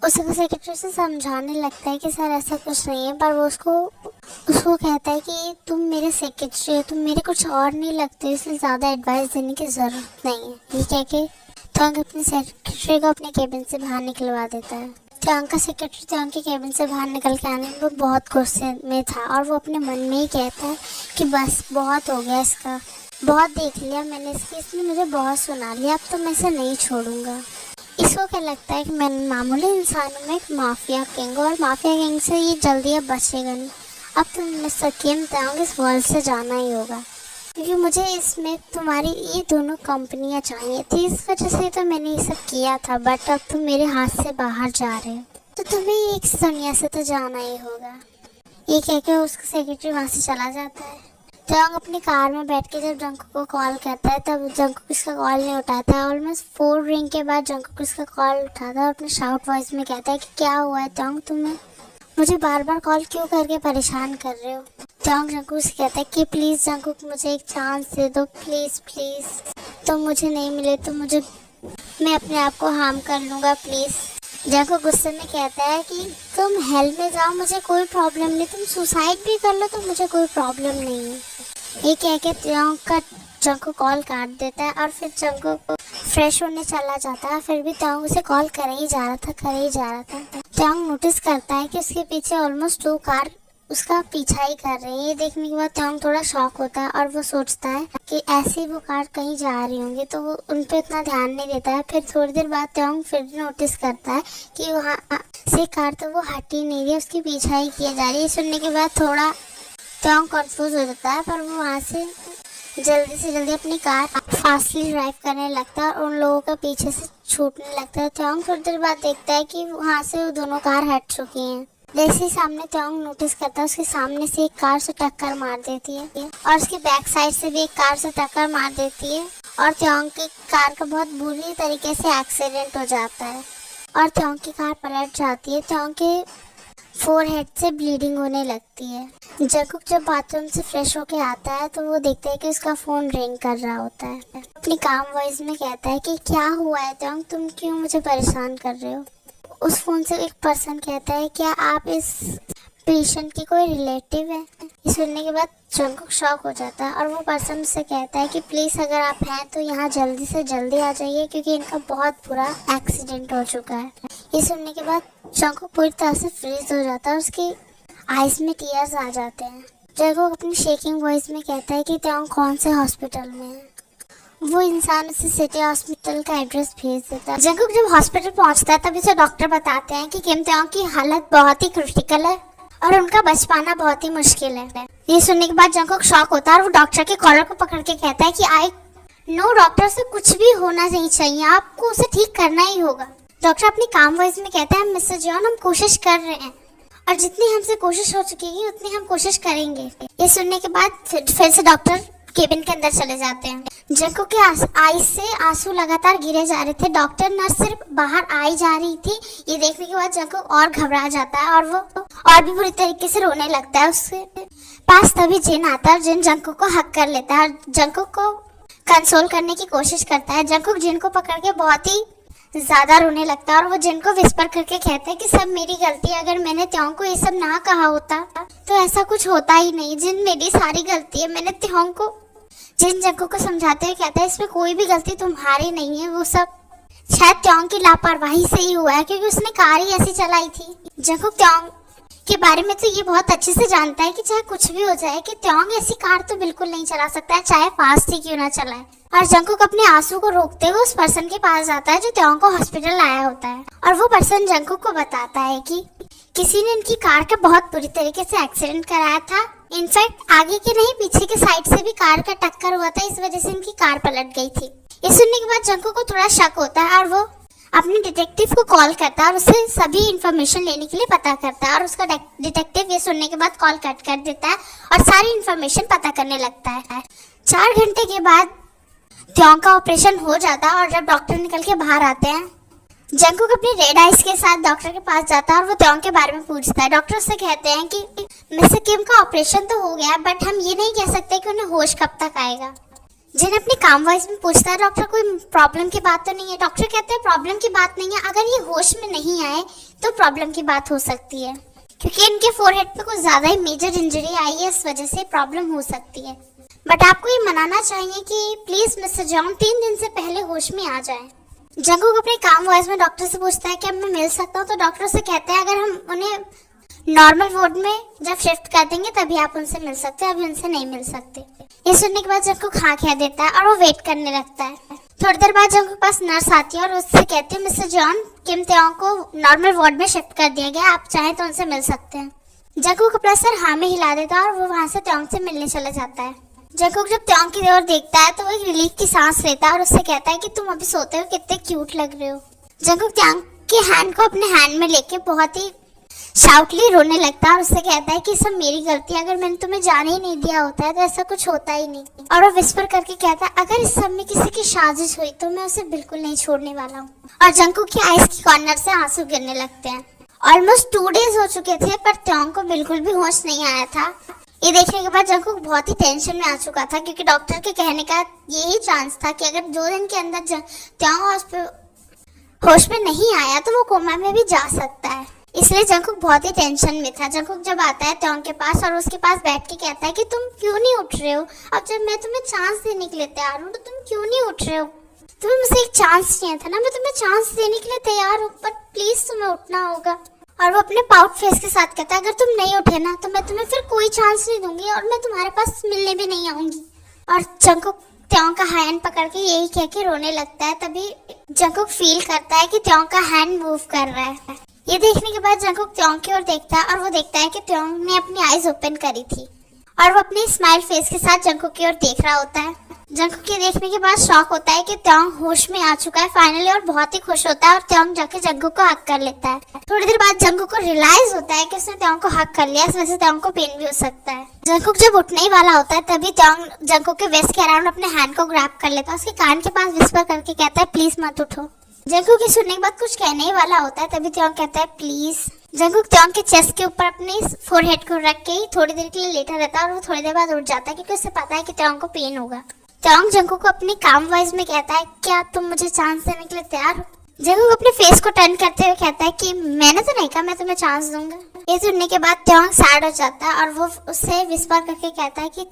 उसका सेक्रेटरी से समझाने लगता है कि सर ऐसा कुछ नहीं है, पर वो उसको कहता है कि तुम मेरे सेक्रेटरी हो, तुम मेरे कुछ और नहीं लगते, इसलिए ज़्यादा एडवाइस देने की ज़रूरत नहीं है। ये कह के त्योंग अपने सेक्रेटरी को अपने केबिन से बाहर निकलवा देता है। त्योंग का सेक्रेटरी त्योंग के केबिन से बाहर निकल के आने में वो बहुत गुस्से में था और वो अपने मन में ही कहता है कि बस बहुत हो गया इसका, बहुत देख लिया मैंने इसने मुझे बहुत सुना लिया, अब तो मैं इसे नहीं छोड़ूंगा। इसको क्या लगता है कि मैं मामूली इंसान हूँ, मैं एक माफिया किंग और माफिया किंग से ये जल्दी अब बचेगा नहीं। अब तो मिस्टर किम त्योंग इस वर्ल्ड से जाना ही होगा क्योंकि मुझे इसमें तुम्हारी ये दोनों कंपनियां चाहिए थी, इस वजह से तो मैंने ये सब किया था, बट अब तुम मेरे हाथ से बाहर जा रहे हो तो तुम्हें एक दुनिया से तो जाना ही होगा। ये कह के उसका सेक्रेटरी वहाँ से चला जाता है। त्योंग अपनी कार में बैठ के जब जंगकुक को कॉल करता है तब जंगकुक उसका कॉल नहीं उठाता है। ऑलमोस्ट 4 रिंग के बाद जंगकुक उसका कॉल उठाता है और अपने शाउट वॉइस में कहता है कि क्या हुआ है त्योंग, तुम्हें मुझे बार बार कॉल क्यों करके परेशान कर रहे हो? त्योंग जंगकुक से कहता है कि प्लीज़ जंगकुक मुझे एक चांस दे दो, प्लीज़ प्लीज़, तुम मुझे नहीं मिले तो मैं अपने आप को हार्म कर लूँगा प्लीज़। जंगकुक गुस्से में कहता है कि तुम हेल में जाओ, मुझे कोई प्रॉब्लम नहीं, तुम सुसाइड भी कर लो तो मुझे कोई प्रॉब्लम नहीं है। ये कह के जंगकुक कॉल काट देता है और फिर जंगकुक फ्रेश होने चला जाता है। फिर भी त्योंग उसे कॉल कर ही जा रहा था। त्योंग नोटिस करता है कि उसके पीछे ऑलमोस्ट 2 कार उसका पीछा ही कर रही है। ये देखने के बाद त्योंग थोड़ा शॉक होता है और वो सोचता है कि ऐसी वो कार कहीं जा रही होंगी तो वो उन पर इतना ध्यान नहीं देता है। फिर थोड़ी देर बाद त्योंग फिर नोटिस करता है कि वहाँ से कार तो वो हट ही नहीं रही, उसकी पीछा ही किया जा रही है। सुनने के बाद थोड़ा त्योंग कंफ्यूज हो जाता है, पर वो वहाँ से जल्दी से जल्दी अपनी कार फास्टली ड्राइव करने लगता है और उन लोगों के पीछे से छूटने लगता है। त्योंग थोड़ी देर बाद देखता है कि वहाँ से वो दोनों कार हट चुकी हैं। जैसे ही सामने त्योंग नोटिस करता है उसके सामने से एक कार से टक्कर मार देती है और उसके बैक साइड से भी एक कार से टक्कर मार देती है और त्योंग की कार का बहुत बुरी तरीके से एक्सीडेंट हो जाता है और त्योंग की कार पलट जाती है। त्योंग के फोरहेड से ब्लीडिंग होने लगती है। जंगकुक जब बाथरूम से फ्रेश होके आता है तो वो देखता है कि उसका फोन रिंग कर रहा होता है। अपनी काम वॉइस में कहता है कि क्या हुआ है त्योंग, तुम क्यों मुझे परेशान कर रहे हो। उस फोन से एक पर्सन कहता है क्या आप इस पेशेंट की कोई रिलेटिव है। ये सुनने के बाद जंगकुक शॉक हो जाता है और वो पर्सन उससे कहता है कि प्लीज अगर आप हैं तो यहाँ जल्दी से जल्दी आ जाइए क्योंकि इनका बहुत बुरा एक्सीडेंट हो चुका है। ये सुनने के बाद जंगकुक पूरी तरह से फ्रीज हो जाता है और उसकी आईज में टीयर्स आ जाते हैं। जंगकुक अपनी शेकिंग वॉइस में कहता है कि त्योंग कौन से हॉस्पिटल में है। वो इंसान उसे सिटी हॉस्पिटल का एड्रेस भेज देता है। जंगकुक जब हॉस्पिटल पहुंचता है तभी उसे डॉक्टर बताते हैं कि किम त्योंग की हालत बहुत ही क्रिटिकल है और उनका बच पाना बहुत ही मुश्किल है। ये सुनने के बाद जंगकुक शॉक होता है और वो डॉक्टर के कॉलर को पकड़ के कहता है कि आई नो डॉक्टर, से कुछ भी होना नहीं चाहिए, आपको उसे ठीक करना ही होगा। डॉक्टर अपनी काम वॉइस में कहता है मिस्टर जॉन हम कोशिश कर रहे हैं और जितनी हमसे कोशिश हो चुकी है उतनी हम कोशिश करेंगे। ये सुनने के बाद फिर से डॉक्टर केबिन के अंदर चले जाते हैं। जंगकुक के आई से आंसू लगातार गिरे जा रहे थे। डॉक्टर नर्स सिर्फ बाहर आई जा रही थी। ये देखने के बाद जंगकुक और घबरा जाता है और वो और भी बुरी तरीके से रोने लगता है। उसके पास तभी जिन आता है और जिन जंगकुक को हक कर लेता है और जंगकुक को कंसोल करने की कोशिश करता है। जंगकुक जिन को पकड़ के बहुत ही ज्यादा रोने लगता है और वो जिन को विस्पर करके कहता है कि सब मेरी गलती है, अगर मैंने त्योंग को ये सब ना कहा होता तो ऐसा कुछ होता ही नहीं। जिन मेरी सारी गलती है, मैंने त्योंग को जिन जंगकुक को समझाते हुए कहता है इसमें कोई भी गलती तुम्हारी नहीं है, वो सब शायद त्योंग की लापरवाही से ही हुआ है क्योंकि उसने कार ही ऐसी चलाई थी। जंगकुक त्योंग के बारे में तो ये बहुत अच्छे से जानता है कि चाहे कुछ भी हो जाए कि त्योंग ऐसी कार तो बिल्कुल नहीं चला सकता है, चाहे फास्ट ही क्यों ना चलाए। और जंगकुक अपने आंसू को रोकते हुए उस पर्सन के पास जाता है जो त्योंग को हॉस्पिटल लाया होता है और वो पर्सन जंगकुक को बताता है कि किसी ने इनकी कार का बहुत बुरी तरीके से एक्सीडेंट कराया था। इनफैक्ट आगे के नहीं पीछे के साइड से भी कार का टक्कर हुआ था, इस वजह से इनकी कार पलट गई थी। ये सुनने के बाद जंगकुक को थोड़ा शक होता है और वो अपने डिटेक्टिव को कॉल करता है और उससे सभी इंफॉर्मेशन लेने के लिए पता करता है और उसका डिटेक्टिव ये सुनने के बाद कॉल कट कर देता है और सारी इंफॉर्मेशन पता करने लगता है। 4 घंटे के बाद त्योंग का ऑपरेशन हो जाता है और जब डॉक्टर निकल के बाहर आते हैं जंगकुक अपनी रेड आइज के साथ डॉक्टर के पास जाता है और वो त्योंग के बारे में पूछता है। डॉक्टर उससे कहते हैं कि मिस्टर किम का ऑपरेशन तो हो गया बट हम ये नहीं कह सकते कि उन्हें होश कब तक आएगा। जिन अपनी काम वॉइस में पूछता है डॉक्टर कोई प्रॉब्लम की बात तो नहीं है। डॉक्टर कहते हैं प्रॉब्लम की बात नहीं है, अगर ये होश में नहीं आए तो प्रॉब्लम की बात हो सकती है क्योंकि इनके फोरहेड पे कुछ ज्यादा ही मेजर इंजरी आई है, इस वजह से प्रॉब्लम हो सकती है। बट आपको ये मनाना चाहिए कि प्लीज मिस्टर जॉन 3 दिन से पहले होश में आ जाए। जंगकुक अपने काम वॉइस में डॉक्टर से पूछता है कि अब मैं मिल सकता हूँ तो डॉक्टर से कहते हैं अगर हम उन्हें नॉर्मल वार्ड में जब शिफ्ट कर देंगे तभी आप उनसे मिल सकते हैं, अभी उनसे नहीं मिल सकते। ये सुनने के बाद जंगकुक हाँ कह देता है और वो वेट करने लगता है। थोड़ी देर बाद जंगकुक के पास नर्स आती है और उससे कहती है मिस्टर जॉन किम त्योंग को नॉर्मल वार्ड में शिफ्ट कर दिया गया, आप चाहें तो उनसे मिल सकते हैं। जंगकुक अपना सर हाँ में हिला देता है और वो वहाँ से त्योंग से मिलने चला जाता है। जंगकुक जब त्योंग की ओर देखता है तो वो एक रिलीफ की सांस लेता है और उससे कहता है कि तुम अभी सोते हो, कितने क्यूट लग रहे हो। जंगकुक त्योंग के हैंड को अपने हैंड में लेके बहुत ही शाउटली रोने लगता है और उससे कहता है कि सब मेरी गलती है, अगर मैंने तुम्हें जाने ही नहीं दिया होता है तो ऐसा कुछ होता ही नहीं। और वो विस्पर करके कहता है अगर इस सब में किसी की साजिश हुई तो मैं उसे बिल्कुल नहीं छोड़ने वाला हूँ। और जंगकुक की आइज की कॉर्नर से आंसू गिरने लगते हैं। ऑलमोस्ट 2 डेज हो चुके थे पर त्योंग को बिल्कुल भी होश नहीं आया था। ये देखने के बाद जंगकुक बहुत ही टेंशन में आ चुका था क्योंकि डॉक्टर के कहने का यही चांस था कि अगर 2 दिन के अंदर त्योंग होश में नहीं आया तो वो कोमा में भी जा सकता है। इसलिए जंगकुक बहुत ही टेंशन में था। जंगकुक जब आता है त्योंग के पास और उसके पास बैठ के कहता है कि तुम क्यों नहीं उठ रहे हो, अब जब मैं तुम्हें चांस देने के लिए तैयार हूँ तो तुम क्यों नहीं उठ रहे हो। तुम्हें मुझसे एक चांस चाहिए था ना, मैं तुम्हें चांस देने के लिए तैयार हूँ पर प्लीज तुम्हें उठना होगा। और वो अपने पाउट फेस के साथ कहता है अगर तुम नहीं उठे ना तो मैं तुम्हें फिर कोई चांस नहीं दूंगी और मैं तुम्हारे पास मिलने भी नहीं आऊंगी। और जंगकुक त्योंग का हैंड पकड़ के यही कह के रोने लगता है। तभी जंगकुक फील करता है कि त्योंग का हैंड मूव कर रहा है। ये देखने के बाद जंगकुक त्योंग की ओर देखता है और वो देखता है कि त्योंग ने अपनी आईज ओपन करी थी और वो अपनी स्माइल फेस के साथ जंकुक की ओर देख रहा होता है। जंकुक के देखने के बाद शॉक होता है कि त्योंग होश में आ चुका है फाइनली, और बहुत ही खुश होता है और त्योंग जाके जंकुक को हक कर लेता है। थोड़ी देर बाद जंकुक को रियलाइज होता है कि उसने त्योंग को हक कर लिया, इस वजह से त्योंग को पेन भी हो सकता है। जंकुक जब उठने ही वाला होता है तभी त्योंग जंकुक के वेस्ट के अराउंड अपने हैंड को ग्रैब कर लेता है, उसके कान के पास विस्पर करके कहता है प्लीज मत उठो। जंकुक की सुनने के बाद कुछ कहने ही वाला होता है तभी त्योंग कहता है प्लीज। जंकुक त्योंग के चेस्ट के ऊपर अपनी फोरहेड को रख के ही थोड़ी देर के लिए लेटा रहता है और वो थोड़ी देर बाद उठ जाता है क्योंकि उसे पता है कि त्योंग को पेन होगा। त्योंग जंकुक को अपनी काम वॉइस में कहता है क्या तुम मुझे चांस देने के लिए तैयार हो। जंकुक अपने फेस को टर्न करते हुए कहता है कि मैंने तो नहीं कहा मैं तुम्हें चांस दूंगा। ये सुनने के बाद त्योंग सैड हो जाता है और वो उससे विस्पर करके कहता है कि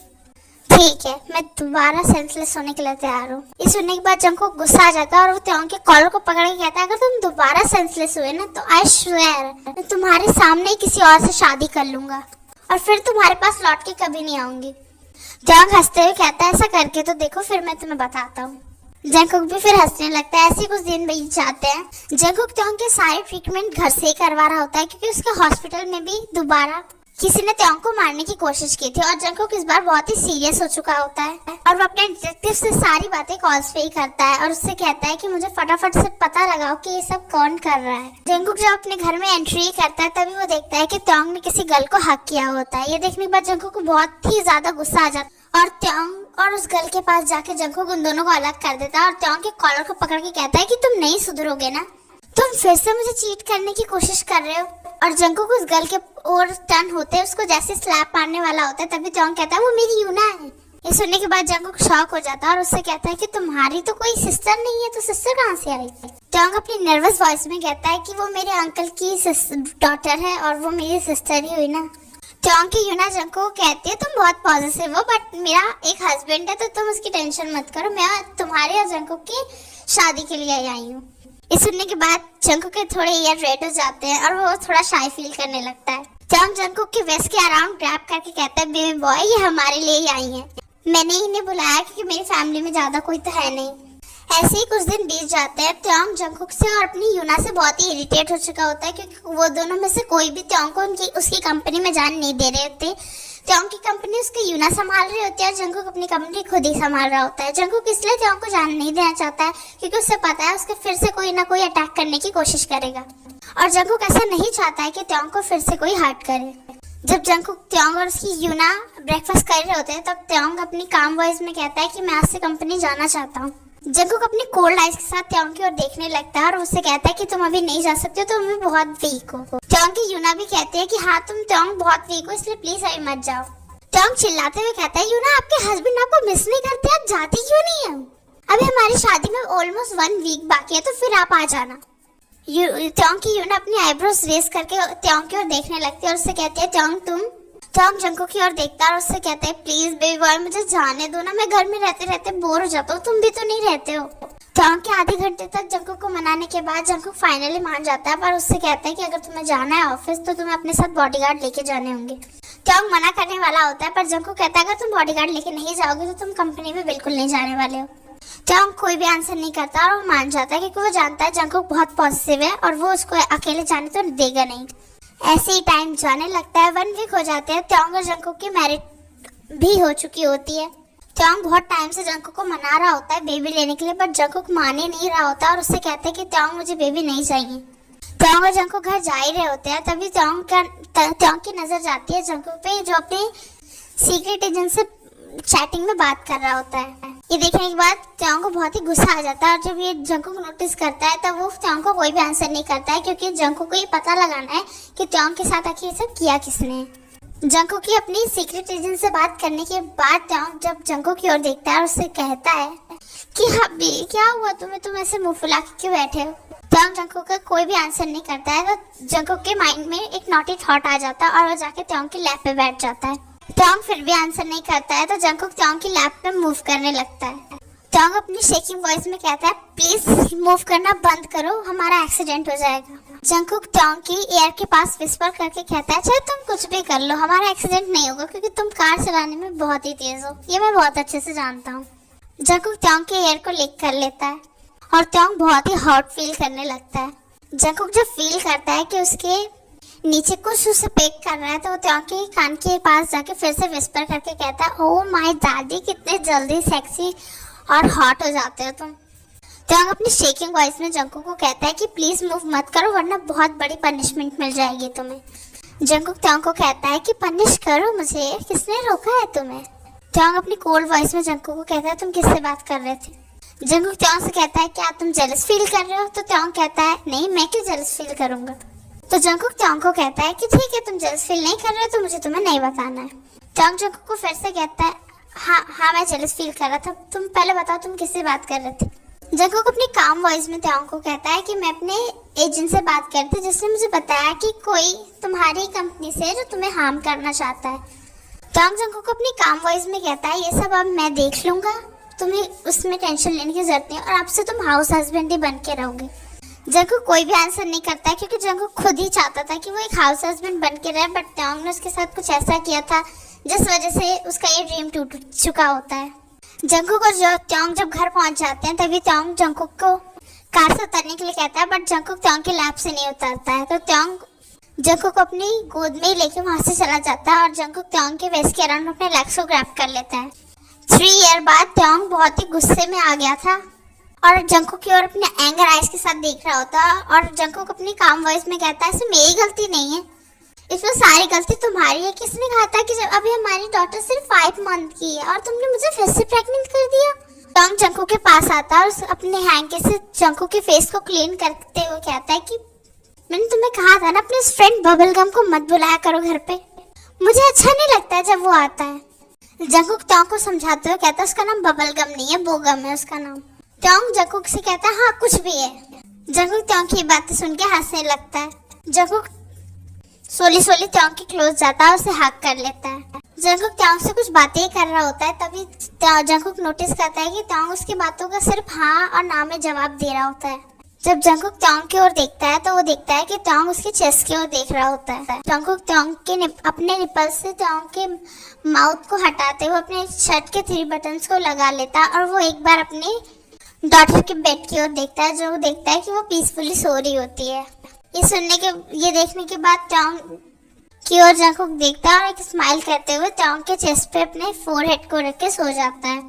ठीक है मैं दोबारा सेंसलेस होने के लिए तैयार हूँ। ये सुनने के बाद जंकुक गुस्सा आ जाता है और वो त्योंग के कॉलर को पकड़ के कहता है अगर तुम दोबारा सेंसलेस हुए ना तो आई स्वेयर मैं तुम्हारे सामने ही किसी और से शादी कर लूंगा और फिर तुम्हारे पास लौट के कभी नहीं आऊंगी। त्योंग हंसते हुए कहता है ऐसा करके तो देखो फिर मैं तुम्हें बताता हूँ। जंकुक भी फिर हंसने लगता है। ऐसे कुछ दिन बीत जाते हैं। जंकुक त्योंग के सारे ट्रीटमेंट घर से ही करवा रहा होता है क्योंकि उसके हॉस्पिटल में भी दोबारा किसी ने त्योंग को मारने की कोशिश की थी और जंकुक इस बार बहुत ही सीरियस हो चुका होता है और वो अपने डिटेक्टिव से सारी बातें कॉल्स पे ही करता है और उससे कहता है कि मुझे फटाफट से पता लगाओ कि ये सब कौन कर रहा है। जंकुक जब अपने घर में एंट्री करता है तभी वो देखता है कि त्योंग ने किसी गर्ल को हक किया होता है। ये देखने के बाद जंकुक को बहुत ही ज्यादा गुस्सा आ जाता है और त्योंग और उस गर्ल के पास जाके जंकुक उन दोनों को अलग कर देता है और त्योंग के कॉलर को पकड़ के कहता है कि तुम नहीं सुधरोगे ना, तुम फिर से मुझे चीट करने की कोशिश कर रहे हो। और जंकुक उस गर्ल के ओर टर्न होते हैं उसको जैसे स्लैप मारने वाला होता है तभी त्योंग कहता है वो मेरी यूना है। ये सुनने के बाद जंकुक शॉक हो जाता है और उससे कहता है कि तुम्हारी तो कोई सिस्टर नहीं है तो सिस्टर कहाँ से आई। त्योंग अपनी नर्वस वॉइस में कहता है कि वो मेरे अंकल की डॉटर है और वो मेरी सिस्टर ही हुई ना। त्योंग की यूना जंकुक को कहती है तुम बहुत पॉजिटिव हो बट मेरा एक हस्बैंड है तो तुम उसकी टेंशन मत करो, मैं तुम्हारे और जंकुक की शादी के लिए आई हूँ। इस सुनने के बाद जंकुक के थोड़े ईयर रेड हो जाते हैं और वो थोड़ा शाय फील करने लगता है। त्योंग जंकुक के वेस्ट के अराउंड ग्रैब करके कहता है बेबी बॉय ये हमारे लिए ही आई हैं, मैंने इन्हें बुलाया क्योंकि मेरी फैमिली में ज्यादा कोई तो है नहीं। ऐसे ही कुछ दिन बीत जाते हैं। त्योंग जंकुक से और अपनी यूना से बहुत ही इरिटेट हो चुका होता है क्योंकि वो दोनों में से कोई भी त्योंग को उसकी कंपनी में जान नहीं दे रहे होते। त्योंग की कंपनी उसकी यूना संभाल रही होती है और जंकुक अपनी कंपनी खुद ही संभाल रहा होता है। जंकुक इसलिए त्योंग को जान नहीं देना चाहता है क्योंकि उसे पता है उसके फिर से कोई ना कोई अटैक करने की कोशिश करेगा और जंकुक ऐसा नहीं चाहता है कि त्योंग को फिर से कोई हर्ट करे। जब जंकुक त्योंग और उसकी यूना ब्रेकफास्ट कर रहे होते हैं तब त्योंग अपनी काम वॉइस में कहता है कि मैं आज से कंपनी जाना चाहता हूँ। जंकुक अपनी कोल्ड आइज के साथ त्योंग की ओर देखने लगता है और उससे कहता है कि तुम अभी नहीं जा सकते हो, तुम अभी बहुत वीक हो। त्योंग की यूना भी कहती है कि हाँ तुम त्योंग बहुत वीक हो इसलिए प्लीज अभी मत जाओ। त्योंग चिल्लाते हुए कहता है यूना आपके हस्बैंड आपको मिस नहीं करते, आप जाती क्यों नहीं है? अभी हमारी शादी में ऑलमोस्ट 1 वीक बाकी है तो फिर आप आ जाना। त्योंग की यूना अपनी आईब्रोज रेस करके त्योंग की ओर देखने लगती है और उससे कहती है त्योंग जंकुक की ओर देखता है और उससे कहता है प्लीज बेबी बॉय मुझे जाने दो ना, मैं घर में रहते रहते बोर हो जाता हूँ, तुम भी तो नहीं रहते हो। त्योंग के आधे घंटे तक जंकुक को मनाने के बाद जंकुक फाइनली मान जाता है पर उससे कहता है कि अगर तुम्हें जाना है ऑफिस तो तुम्हें अपने साथ बॉडीगार्ड लेके जाने होंगे। त्योंग मना करने वाला होता है पर जंकुक कहता है अगर तुम बॉडीगार्ड लेके नहीं जाओगे तो तुम कंपनी में बिल्कुल नहीं जाने वाले हो। त्योंग कोई भी आंसर नहीं करता और वो मान जाता है क्योंकि वो जानता है जंकुक बहुत पॉजिटिव है और वो उसको अकेले जाने तो देगा नहीं। ऐसे ही टाइम जाने लगता है। 1 वीक हो जाते हैं। त्योंग और जंकुक की मैरिज भी हो चुकी होती है। त्योंग बहुत टाइम से जंकुक को मना रहा होता है बेबी लेने के लिए पर जंकुक मान ही नहीं रहा होता और उससे कहते हैं कि त्योंग मुझे बेबी नहीं चाहिए। त्योंग और जंकुक घर जा ही रहे होते हैं तभी त्योंग की नजर जाती है जंकुक पे जो अपने सीक्रेट एजेंट से चैटिंग में बात कर रहा होता है। ये देखने के बाद त्योंग को बहुत ही गुस्सा आ जाता है और जब ये जंकुक नोटिस करता है तब वो त्योंग को कोई भी आंसर नहीं करता है क्योंकि जंकुक को ये पता लगाना है कि त्योंग के साथ आखिर ये सब किया किसने। जंकुक की अपनी सीक्रेट एजेंट से बात करने के बाद त्योंग जब जंकुक की ओर देखता है और उससे कहता है कि हबी क्या हुआ तुम्हें, तुम ऐसे मुंह फुला के क्यों बैठे हो। त्योंग जंकुक का कोई भी आंसर नहीं करता है तो जंकुक के माइंड में एक नॉटी थॉट आ जाता है और वो जाके त्योंग की लैप पे बैठ जाता है। त्योंग फिर भी आंसर नहीं करता है तो जंकुक त्योंग की लैप पे मूव करने लगता है। त्योंग अपनी शेकिंग वॉइस में कहता है प्लीज मूव करना बंद करो, हमारा एक्सीडेंट हो जाएगा। जंकुक त्योंग की एयर के पास विस्पर करके कहता है चाहे तुम कुछ भी कर लो हमारा एक्सीडेंट नहीं होगा क्योंकि तुम कार चलाने में बहुत ही तेज हो, ये मैं बहुत अच्छे से जानता हूँ। जंकुक त्योंग के एयर को लिक कर लेता है और त्योंग बहुत ही हॉट फील करने लगता है। जंकुक जब फील करता है कि उसके नीचे कुछ उसे पेक कर रहा है, तो वो त्योंग के कान के पास जाके फिर से विस्पर करके कहता है, ओह माय दादी, कितने जल्दी सेक्सी और हॉट हो जाते हो तुम। त्योंग अपनी शेकिंग वॉइस में जंगकुक को कहता है कि प्लीज मूव मत करो वरना बहुत बड़ी पनिशमेंट मिल जाएगी तुम्हें। जंगकुक त्योंग को कहता है कि पनिश करो मुझे, किसने रोका है तुम्हें। त्योंग अपनी कोल्ड वॉइस में जंगकुक को कहता है, तुम किससे बात कर रहे थे। जंगकुक त्योंग से कहता है, क्या तुम जेलस फील कर रहे हो। तो त्योंग कहता है, नहीं, मैं क्यों जेलस फील करूंगा। तो जंगकुक त्योंग को कहता है कि ठीक है, तुम जेलस फील नहीं कर रहे हो तो मुझे तुम्हें नहीं बताना है। त्योंग जंगकुक को फिर से कहता है, हाँ मैं जेलस फील कर रहा था, तुम पहले बताओ तुम किससे बात कर रहे थे। जंगकुक अपनी काम वॉइस में त्योंग को कहता है कि मैं अपने एजेंट से बात कर रही थी जिसने मुझे बताया कि कोई तुम्हारी कंपनी से जो तुम्हें हार्म करना चाहता है। त्योंग जंगकुक को अपनी काम वॉइस में कहता है, ये सब अब मैं देख लूंगा, तुम्हें उसमें टेंशन लेने की जरूरत नहीं और अब से तुम हाउस हस्बैंड ही बन के रहोगे। जंगकुक कोई भी आंसर नहीं करता है क्योंकि जंगकुक खुद ही चाहता था कि वो एक हाउस हस्बैंड बन के रहे, बट त्योंग ने उसके साथ कुछ ऐसा किया था जिस वजह से उसका ये ड्रीम टूट चुका होता है। जंगकुक और त्योंग जब घर पहुंच जाते हैं तभी त्योंग जंगकुक को कार से उतरने के लिए कहता है, बट जंगकुक त्योंग के लैब से नहीं उतरता है। तो त्योंग जंगकुक को अपनी गोद में ही लेके वहां से चला जाता है और जंगकुक त्योंग के वेस्ट के अराउंड अपने लेग्स को ग्रैब कर लेता है। 3 ईयर बाद त्योंग बहुत ही गुस्से में आ गया था और जंगकुक की ओर अपने एंगर आइज के साथ देख रहा होता और जंगकुक अपनी काम वॉइस में कहता है, इसमें मेरी गलती नहीं है, इसमें सारी गलती तुम्हारी है। किसने कहा था कि जब अभी हमारी डॉटर सिर्फ 5 मंथ की है और तुमने मुझे फिर से प्रेग्नेंट कर दिया। त्योंग जंगकुक के पास आता है और अपने हैंकी से जंगकुक के फेस को क्लीन करते हुए कहता है कि मैंने तुम्हें कहा था ना अपने फ्रेंड बबल गम को मत बुलाया करो घर पे, मुझे अच्छा नहीं लगता है जब वो आता है। जंगकुक त्योंग को समझाते हुए कहता है, उसका नाम बबल गम नहीं है, बोगम है उसका नाम। त्योंग जंगकुक से कहता है, हाँ कुछ भी है। जंगकुक त्योंग की बातें सुन के हंसने लगता है। जंगकुक सोली त्योंग के क्लोज जाता है और उसे हग कर लेता है। जंगकुक त्योंग से कुछ बातें कर रहा होता है, तभी जंगकुक नोटिस करता है कि त्योंग उसकी बातों का सिर्फ हाँ और ना में जवाब दे रहा होता है। जब जंगकुक त्योंग की ओर देखता है तो वो देखता है कि त्योंग उसके चेस्ट की ओर देख रहा होता है। जंगकुक त्योंग के अपने निपल से त्योंग के माउथ को हटाते हुए अपने शर्ट के 3 बटन्स को लगा लेता है और वो एक बार अपने डॉटर के बेड की ओर देखता है, जो वो देखता है कि वो पीसफुली सो रही होती है। ये देखने के बाद त्योंग की ओर जंगकुक देखता है और एक स्माइल करते हुए त्योंग के चेस्ट पे अपने फोरहेड को रख के सो जाता है।